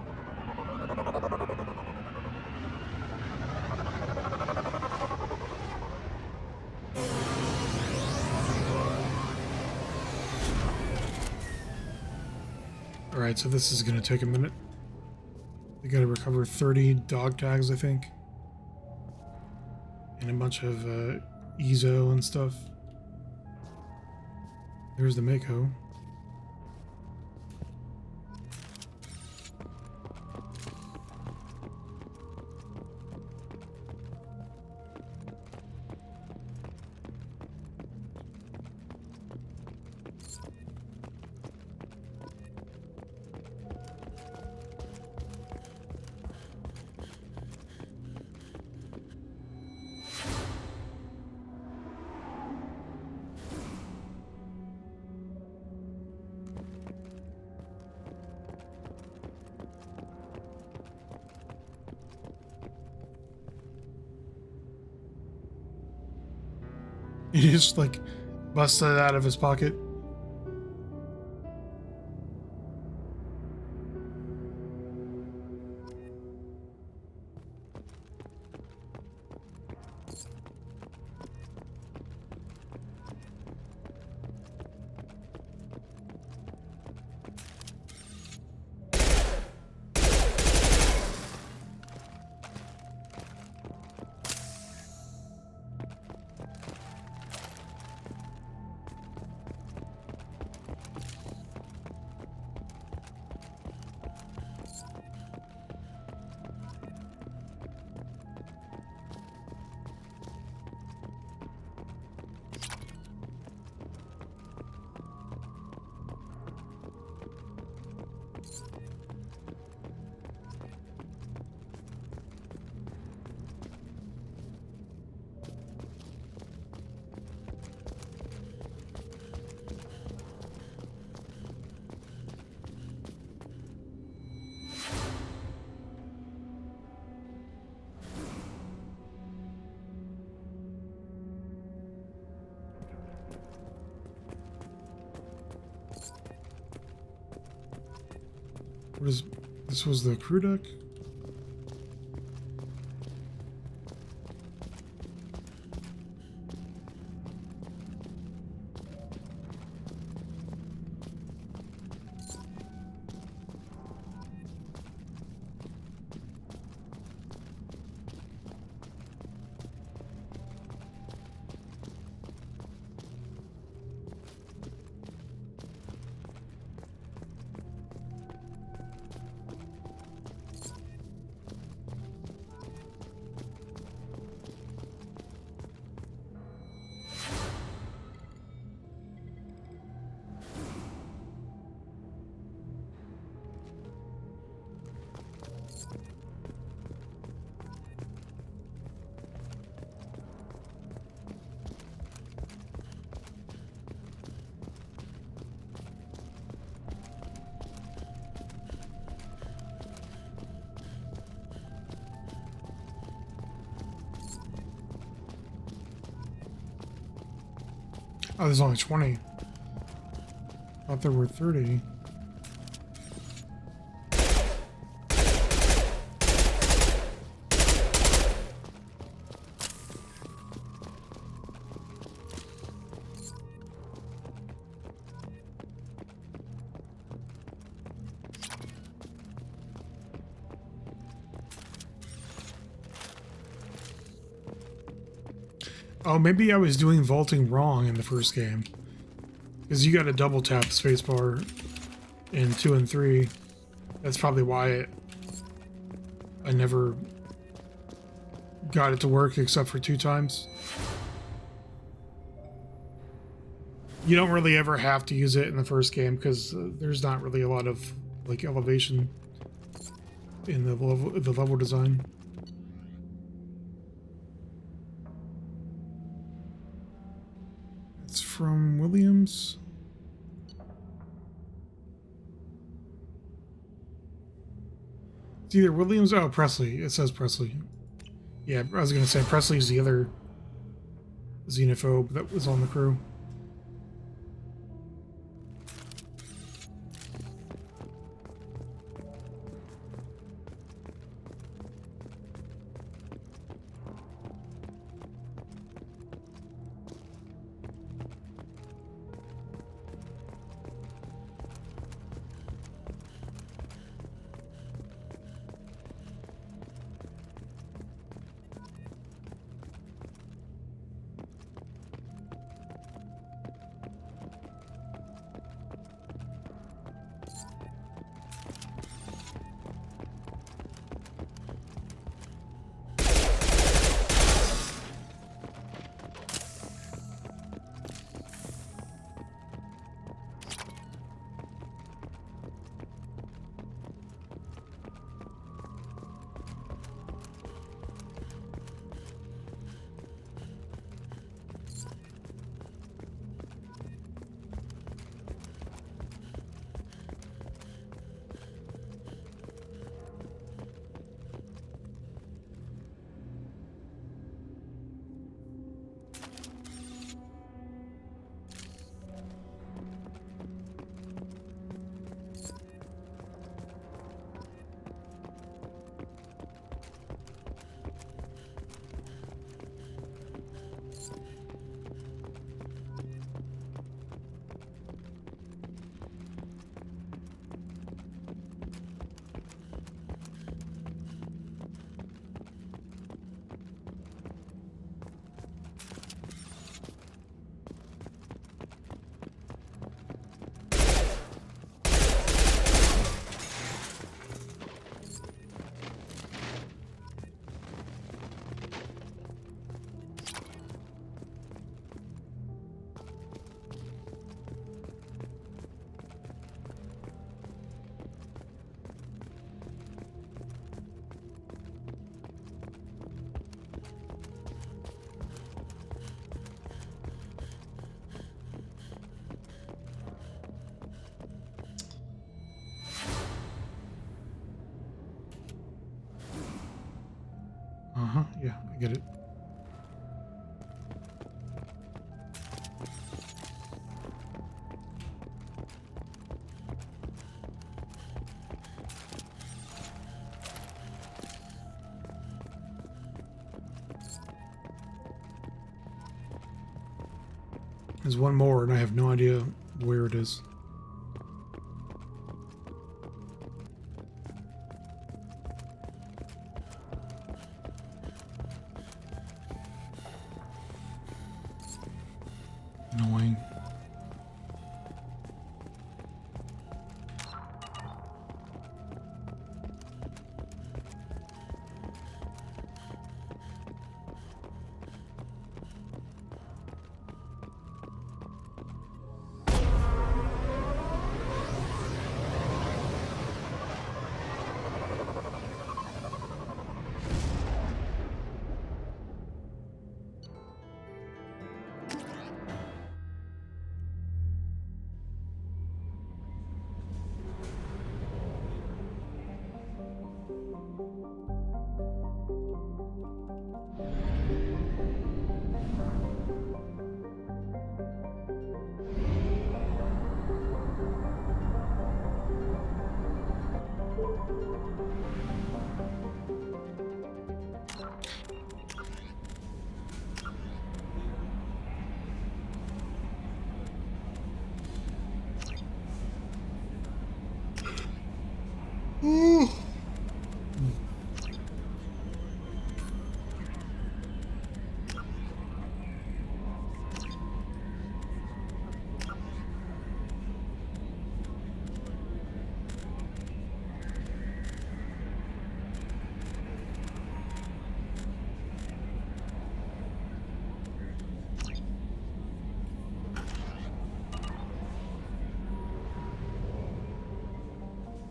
Alright, so this is gonna take a minute. We gotta recover 30 dog tags, I think. And a bunch of Ezo and stuff. There's the Mako. He just like busted it out of his pocket. What is this? Was the crew deck? Oh, there's only 20. I thought there were 30. Oh, maybe I was doing vaulting wrong in the first game. Because you got to double tap the spacebar in 2 and 3. That's probably why I never got it to work except for 2 times. You don't really ever have to use it in the first game because there's not really a lot of like elevation in the level design. It's from Williams. It's either Williams or Presley. It says Presley. Yeah, I was gonna say Presley's the other xenophobe that was on the crew. Yeah, I get it. There's one more, and I have no idea where it is. Annoying.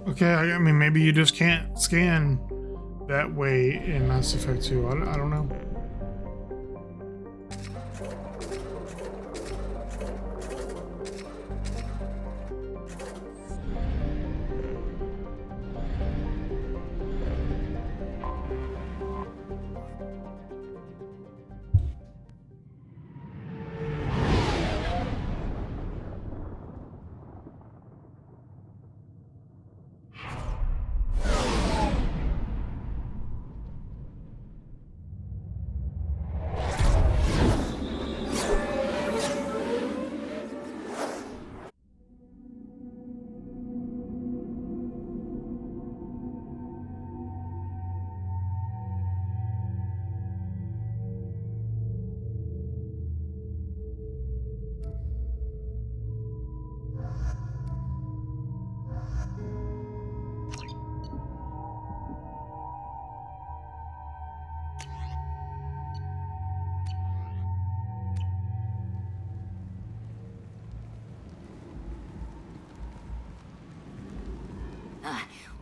Okay, I mean, maybe you just can't scan that way in Mass Effect 2. I don't know.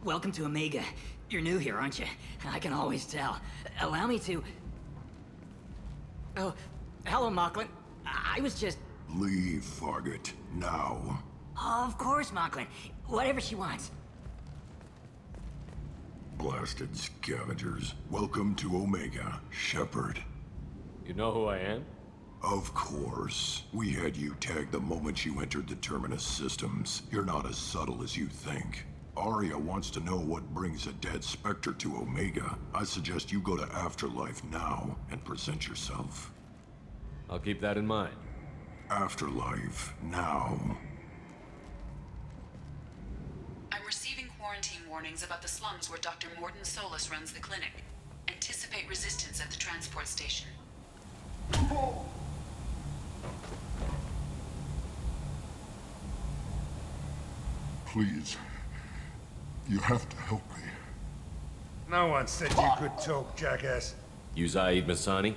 Welcome to Omega. You're new here, aren't you? I can always tell. Allow me to... Oh, hello, Mocklin. I was just...
Leave, Fargate. Now.
Of course, Mocklin. Whatever she wants.
Blasted scavengers. Welcome to Omega, Shepard.
You know who I am?
Of course. We had you tagged the moment you entered the Terminus systems. You're not as subtle as you think. Arya wants to know what brings a dead Spectre to Omega. I suggest you go to Afterlife now and present yourself.
I'll keep that in mind.
Afterlife, now.
I'm receiving quarantine warnings about the slums where Dr. Mordin Solus runs the clinic. Anticipate resistance at the transport station.
Please. You have to help me.
No one said you could talk, jackass.
You Zaid Masani?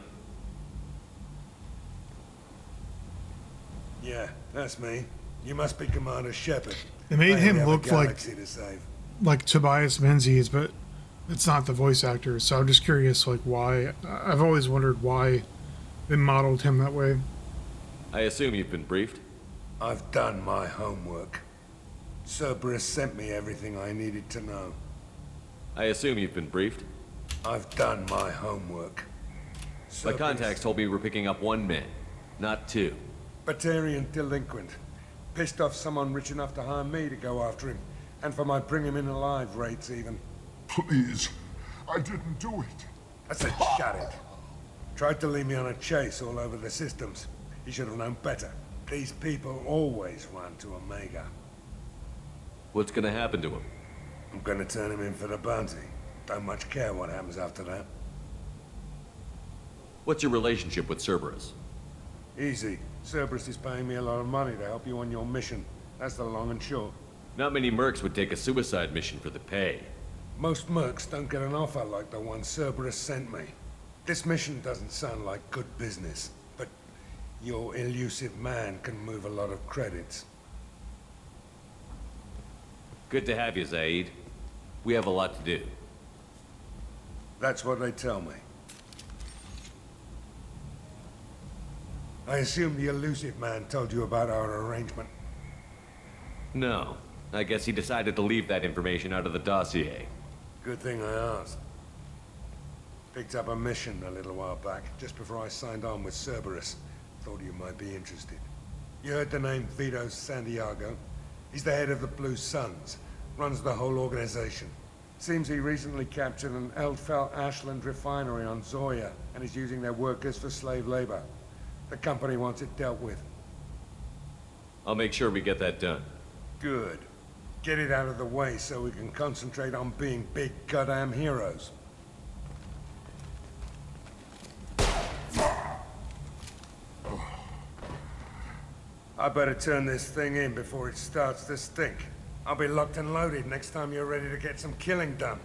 Yeah, that's me. You must be Commander Shepard.
They made
I
him
only have a
look like
galaxy to save.
Tobias Menzies, but it's not the voice actor. So I'm just curious, why. I've always wondered why they modeled him that way.
I assume you've been briefed?
I've done my homework. Cerberus sent me everything I needed to know.
I assume you've been briefed?
I've done my homework.
My contacts told me we're picking up 1 man, not 2.
Batarian delinquent. Pissed off someone rich enough to hire me to go after him. And for my bring him in alive rates, even.
Please. I didn't do it.
I said shut it. Tried to lead me on a chase all over the systems. He should have known better. These people always run to Omega.
What's gonna happen to him?
I'm gonna turn him in for the bounty. Don't much care what happens after that.
What's your relationship with Cerberus?
Easy. Cerberus is paying me a lot of money to help you on your mission. That's the long and short.
Not many mercs would take a suicide mission for the pay.
Most mercs don't get an offer like the one Cerberus sent me. This mission doesn't sound like good business, but your elusive man can move a lot of credits.
Good to have you, Zaid. We have a lot to do.
That's what they tell me. I assume the elusive man told you about our arrangement.
No. I guess he decided to leave that information out of the dossier.
Good thing I asked. Picked up a mission a little while back, just before I signed on with Cerberus. Thought you might be interested. You heard the name Vito Santiago? He's the head of the Blue Suns. Runs the whole organization. Seems he recently captured an Eldfell Ashland refinery on Zoya and is using their workers for slave labor. The company wants it dealt with.
I'll make sure we get that done.
Good. Get it out of the way so we can concentrate on being big goddamn heroes. I better turn this thing in before it starts to stink. I'll be locked and loaded next time you're ready to get some killing done.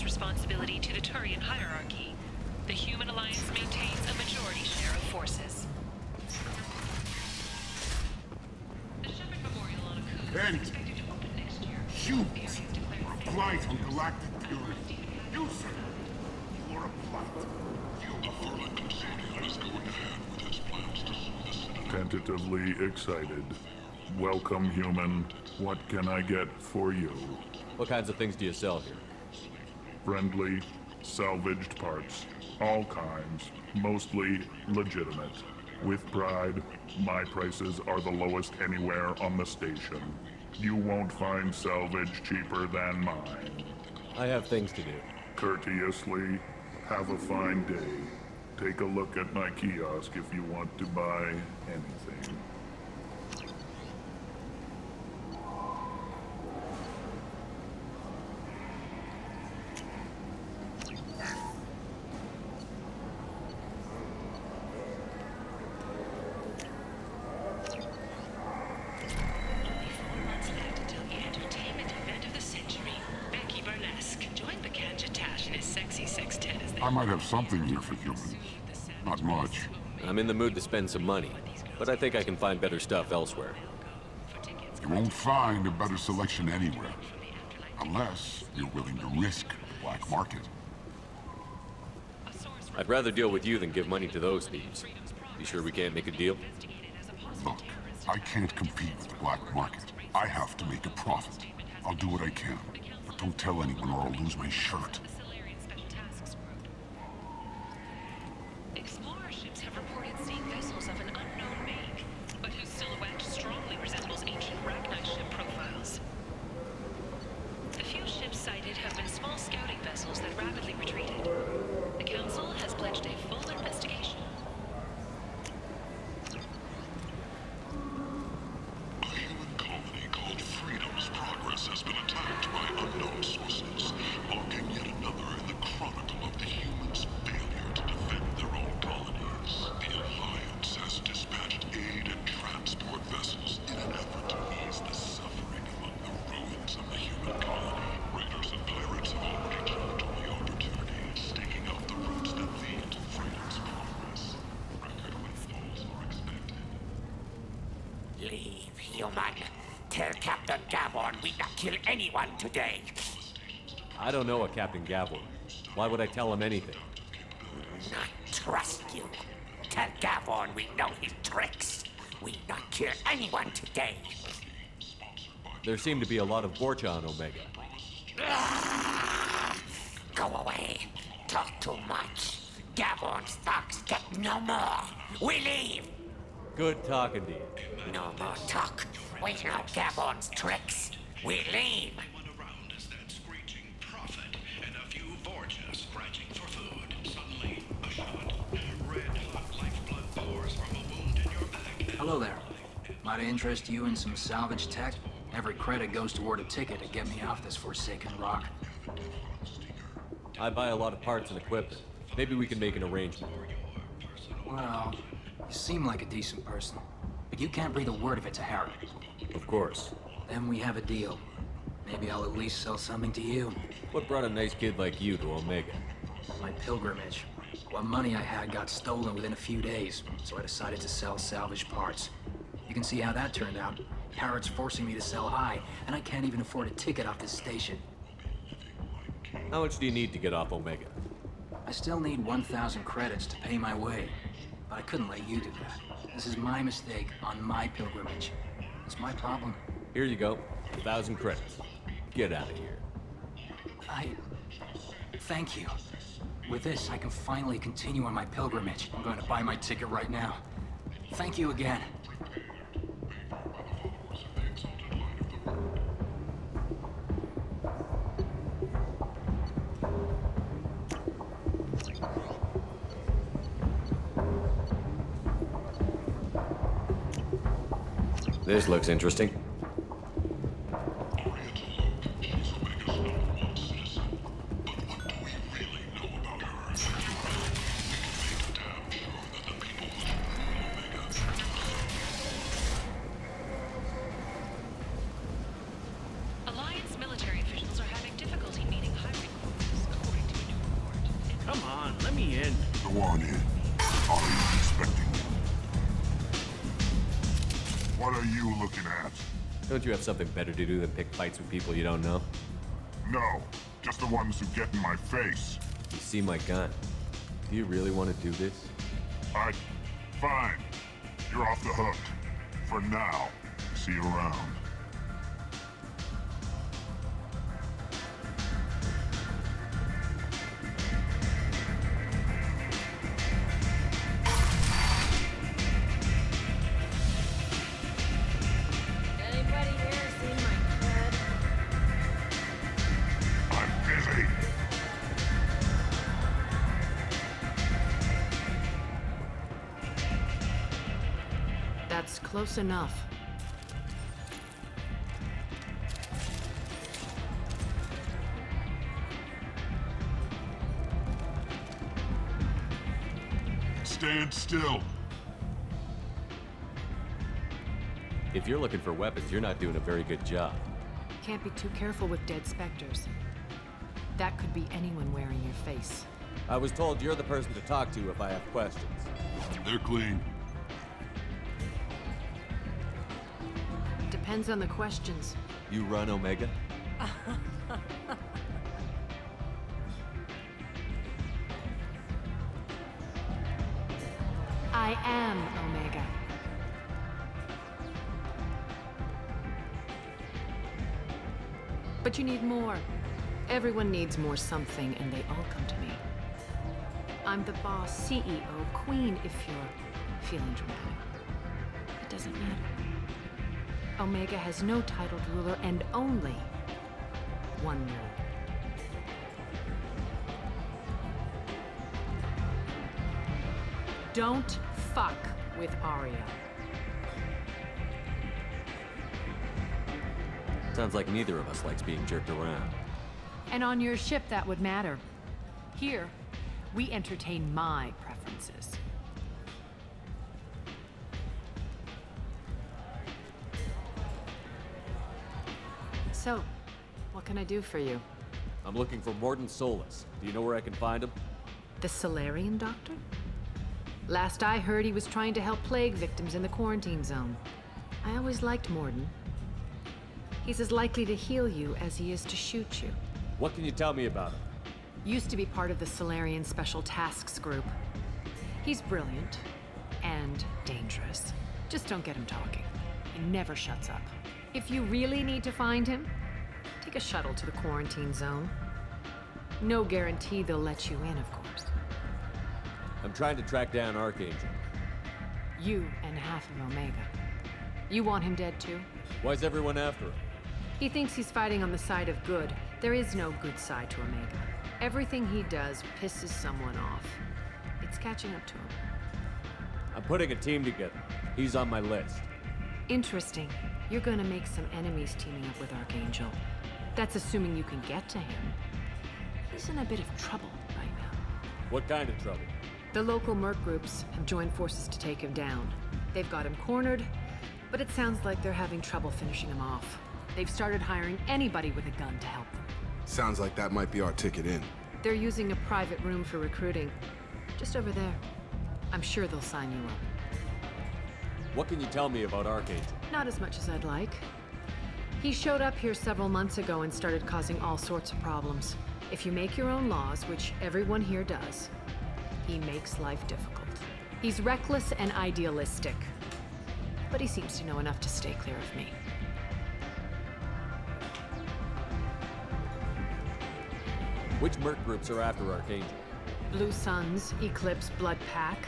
Responsibility to the Turian hierarchy. The Human Alliance maintains a majority share of forces. The Shepard Memorial on Aku is expected to open next year.
You are a blight on galactic purity. You, sir, you are a blight. You are going ahead with his plans to sue the city. Tentatively excited. Welcome, human. What can I get for you?
What kinds of things do you sell here?
Friendly, salvaged parts. All kinds. Mostly legitimate. With pride, my prices are the lowest anywhere on the station. You won't find salvage cheaper than mine.
I have things to do.
Courteously, have a fine day. Take a look at my kiosk if you want to buy anything. I might have something here for humans. Not much.
I'm in the mood to spend some money, but I think I can find better stuff elsewhere.
You won't find a better selection anywhere. Unless you're willing to risk the black market.
I'd rather deal with you than give money to those thieves. You sure we can't make a deal?
Look, I can't compete with the black market. I have to make a profit. I'll do what I can, but don't tell anyone or I'll lose my shirt.
Explorer ships have reported seeing vessels of an unknown make, but whose silhouette strongly resembles ancient Ragni ship profiles. The few ships sighted have been small scouting vessels that rapidly retreated. The Council has pledged a full investigation.
A human colony called Freedom's progress has been attacked by unknown sources, marking yet another in the chronicle of the humans' failure to defend their own colonies. The Alliance has dispatched aid and transport vessels in an effort to ease the suffering among the ruins of the human colony. Raiders and pirates have already jumped on the opportunity, staking out the routes that lead to Freedom's progress. Record windfalls are expected.
Leave, human. Tell Captain Gavon we not kill anyone today.
I don't know a Captain Gavor. Why would I tell him anything?
Not trust you. Tell Gavon we know his tricks. We not kill anyone today.
There seem to be a lot of Borcha on Omega.
Go away. Talk too much. Gavon's thugs get no more. We leave.
Good talking to you.
No more talk. We know Gavon's tricks. We leave.
And a few Borgia scratching for food. Suddenly, a shot. Red-hot lifeblood pours from a wound in your back.
Hello there. Might I interest you in some salvage tech? Every credit goes toward a ticket to get me off this forsaken rock.
I buy a lot of parts and equipment. Maybe we can make an arrangement.
Well, you seem like a decent person, but you can't breathe a word of it to Harry.
Of course.
Then we have a deal. Maybe I'll at least sell something to you.
What brought a nice kid like you to Omega?
My pilgrimage. What money I had got stolen within a few days, so I decided to sell salvage parts. You can see how that turned out. Harrod's forcing me to sell high, and I can't even afford a ticket off this station.
How much do you need to get off Omega?
I still need 1,000 credits to pay my way, but I couldn't let you do that. This is my mistake on my pilgrimage. It's my problem.
Here you go. 1,000 credits. Get out of here.
Thank you. With this, I can finally continue on my pilgrimage. I'm going to buy my ticket right now. Thank you again.
This looks interesting.
Alliance military officials are having difficulty meeting hiring quotas, according to a new report.
Come on, let me in.
Go on in. Are you expecting me? What are you looking at?
Don't you have something better to do than pick fights with people you don't know?
No, just the ones who get in my face.
You see my gun. Do you really want to do this?
Fine. You're off the hook. For now. See you around.
Anybody here seen my cred?
I'm busy.
That's close enough.
Stand still.
If you're looking for weapons, you're not doing a very good job.
Can't be too careful with dead specters. That could be anyone wearing your face.
I was told you're the person to talk to if I have questions.
They're clean.
Depends on the questions.
You run Omega?
I am Omega. But you need more. Everyone needs more something, and they all come to me. I'm the boss, CEO, queen, if you're feeling dramatic. It doesn't matter. Omega has no titled ruler and only one rule. Don't fuck with Arya.
Sounds like neither of us likes being jerked around.
And on your ship, that would matter. Here, we entertain my preferences. So, what can I do for you?
I'm looking for Morden Solus. Do you know where I can find him?
The Solarian doctor? Last I heard, he was trying to help plague victims in the quarantine zone. I always liked Morden. He's as likely to heal you as he is to shoot you.
What can you tell me about him?
Used to be part of the Solarian Special Tasks Group. He's brilliant and dangerous. Just don't get him talking. He never shuts up. If you really need to find him, take a shuttle to the quarantine zone. No guarantee they'll let you in, of course.
I'm trying to track down Archangel.
You and half of Omega. You want him dead too?
Why's everyone after him?
He thinks he's fighting on the side of good. There is no good side to Omega. Everything he does pisses someone off. It's catching up to him.
I'm putting a team together. He's on my list.
Interesting. You're gonna make some enemies teaming up with Archangel. That's assuming you can get to him. He's in a bit of trouble right now.
What kind of trouble?
The local merc groups have joined forces to take him down. They've got him cornered, but it sounds like they're having trouble finishing him off. They've started hiring anybody with a gun to help them.
Sounds like that might be our ticket in.
They're using a private room for recruiting. Just over there. I'm sure they'll sign you up.
What can you tell me about Archangel?
Not as much as I'd like. He showed up here several months ago and started causing all sorts of problems. If you make your own laws, which everyone here does, he makes life difficult. He's reckless and idealistic. But he seems to know enough to stay clear of me.
Which merc groups are after Archangel?
Blue Suns, Eclipse, Blood Pack.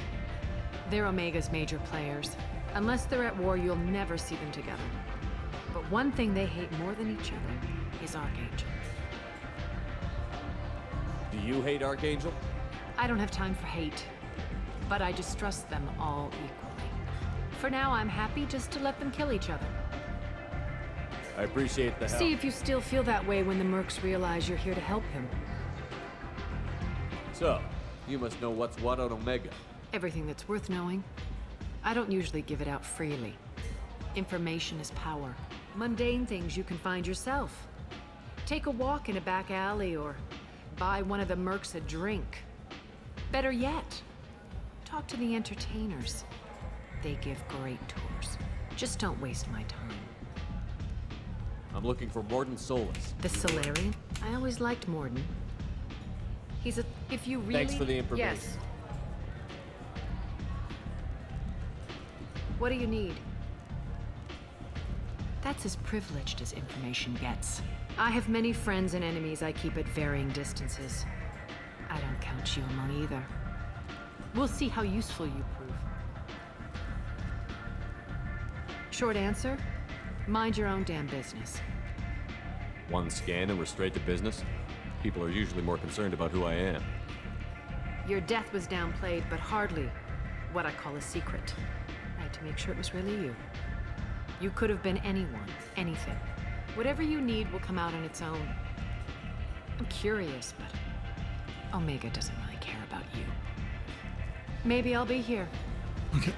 They're Omega's major players. Unless they're at war, you'll never see them together. But one thing they hate more than each other is Archangel.
Do you hate Archangel?
I don't have time for hate, but I distrust them all equally. For now, I'm happy just to let them kill each other.
I appreciate the help.
See if you still feel that way when the mercs realize you're here to help him.
So, you must know what's what on Omega.
Everything that's worth knowing. I don't usually give it out freely. Information is power. Mundane things you can find yourself. Take a walk in a back alley or buy one of the mercs a drink. Better yet, talk to the entertainers. They give great tours. Just don't waste my time.
I'm looking for Morden Solus.
The Solarian? I always liked Morden. He's a... If you really...
Thanks for the information.
Yes. What do you need? That's as privileged as information gets. I have many friends and enemies I keep at varying distances. I don't count you among either. We'll see how useful you prove. Short answer? Mind your own damn business.
One scan and we're straight to business? People are usually more concerned about who I am.
Your death was downplayed, but hardly what I call a secret. I had to make sure it was really you. You could have been anyone, anything. Whatever you need will come out on its own. I'm curious, but Omega doesn't really care about you. Maybe I'll be here.
Okay.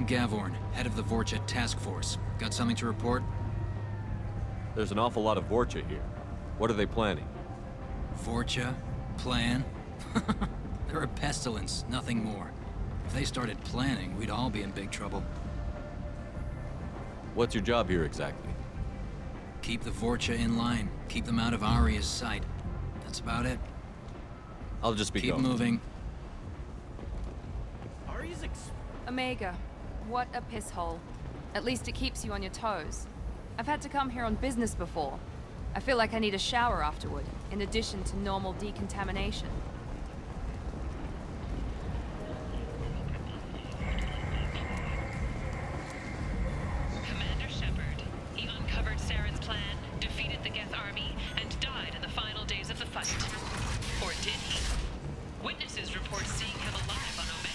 Captain Gavorn, head of the Vorcha Task Force. Got something to report?
There's an awful lot of Vorcha here. What are they planning?
Vorcha? Plan? They're a pestilence, nothing more. If they started planning, we'd all be in big trouble.
What's your job here exactly?
Keep the Vorcha in line. Keep them out of Aria's sight. That's about it.
I'll just be
Keep
going.
moving.
Omega, what a piss hole. At least it keeps you on your toes. I've had to come here on business before. I feel like I need a shower afterward, in addition to normal decontamination.
Commander Shepard. He uncovered Saren's plan, defeated the Geth army, and died in the final days of the fight. Or did he? Witnesses report seeing him alive on Omega.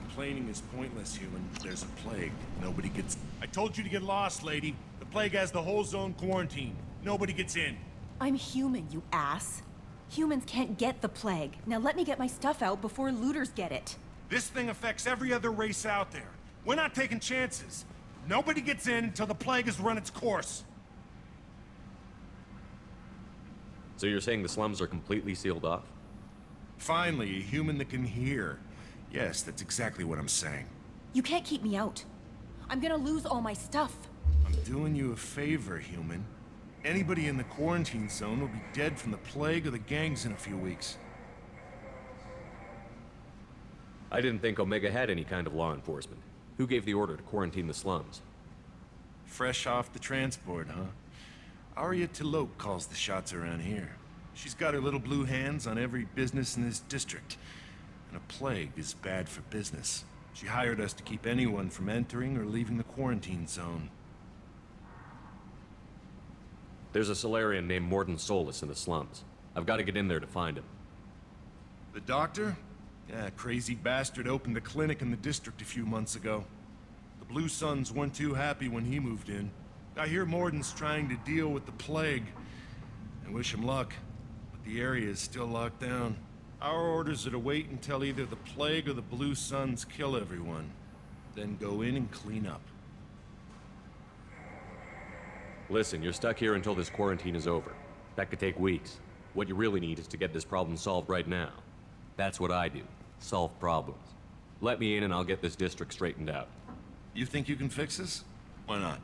Complaining is pointless, human. There's a plague. Nobody gets... I told you to get lost, lady. The plague has the whole zone quarantined. Nobody gets in.
I'm human, you ass. Humans can't get the plague. Now let me get my stuff out before looters get it.
This thing affects every other race out there. We're not taking chances. Nobody gets in until the plague has run its course.
So you're saying the slums are completely sealed off?
Finally, a human that can hear. Yes, that's exactly what I'm saying.
You can't keep me out. I'm gonna lose all my stuff.
I'm doing you a favor, human. Anybody in the quarantine zone will be dead from the plague or the gangs in a few weeks.
I didn't think Omega had any kind of law enforcement. Who gave the order to quarantine the slums?
Fresh off the transport, huh? Arya Tilok calls the shots around here. She's got her little blue hands on every business in this district. And a plague is bad for business. She hired us to keep anyone from entering or leaving the quarantine zone.
There's a Solarian named Morden Solus in the slums. I've got to get in there to find him.
The doctor? Yeah, crazy bastard opened a clinic in the district a few months ago. The Blue Suns weren't too happy when he moved in. I hear Morden's trying to deal with the plague. I wish him luck, but the area is still locked down. Our orders are to wait until either the plague or the Blue Suns kill everyone. Then go in and clean up.
Listen, you're stuck here until this quarantine is over. That could take weeks. What you really need is to get this problem solved right now. That's what I do. Solve problems. Let me in and I'll get this district straightened out.
You think you can fix this? Why not?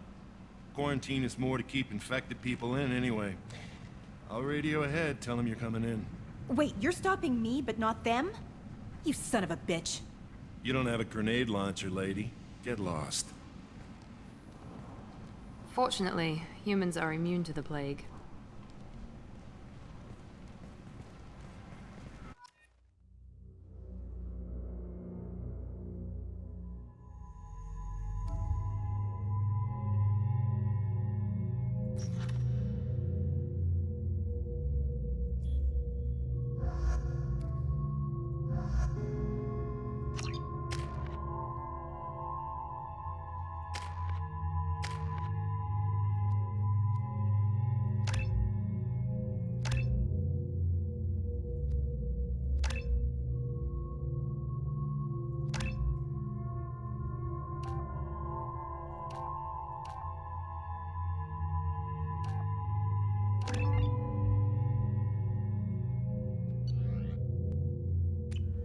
Quarantine is more to keep infected people in anyway. I'll radio ahead, tell them you're coming in.
Wait, you're stopping me, but not them? You son of a bitch.
You don't have a grenade launcher, lady. Get lost.
Fortunately, humans are immune to the plague.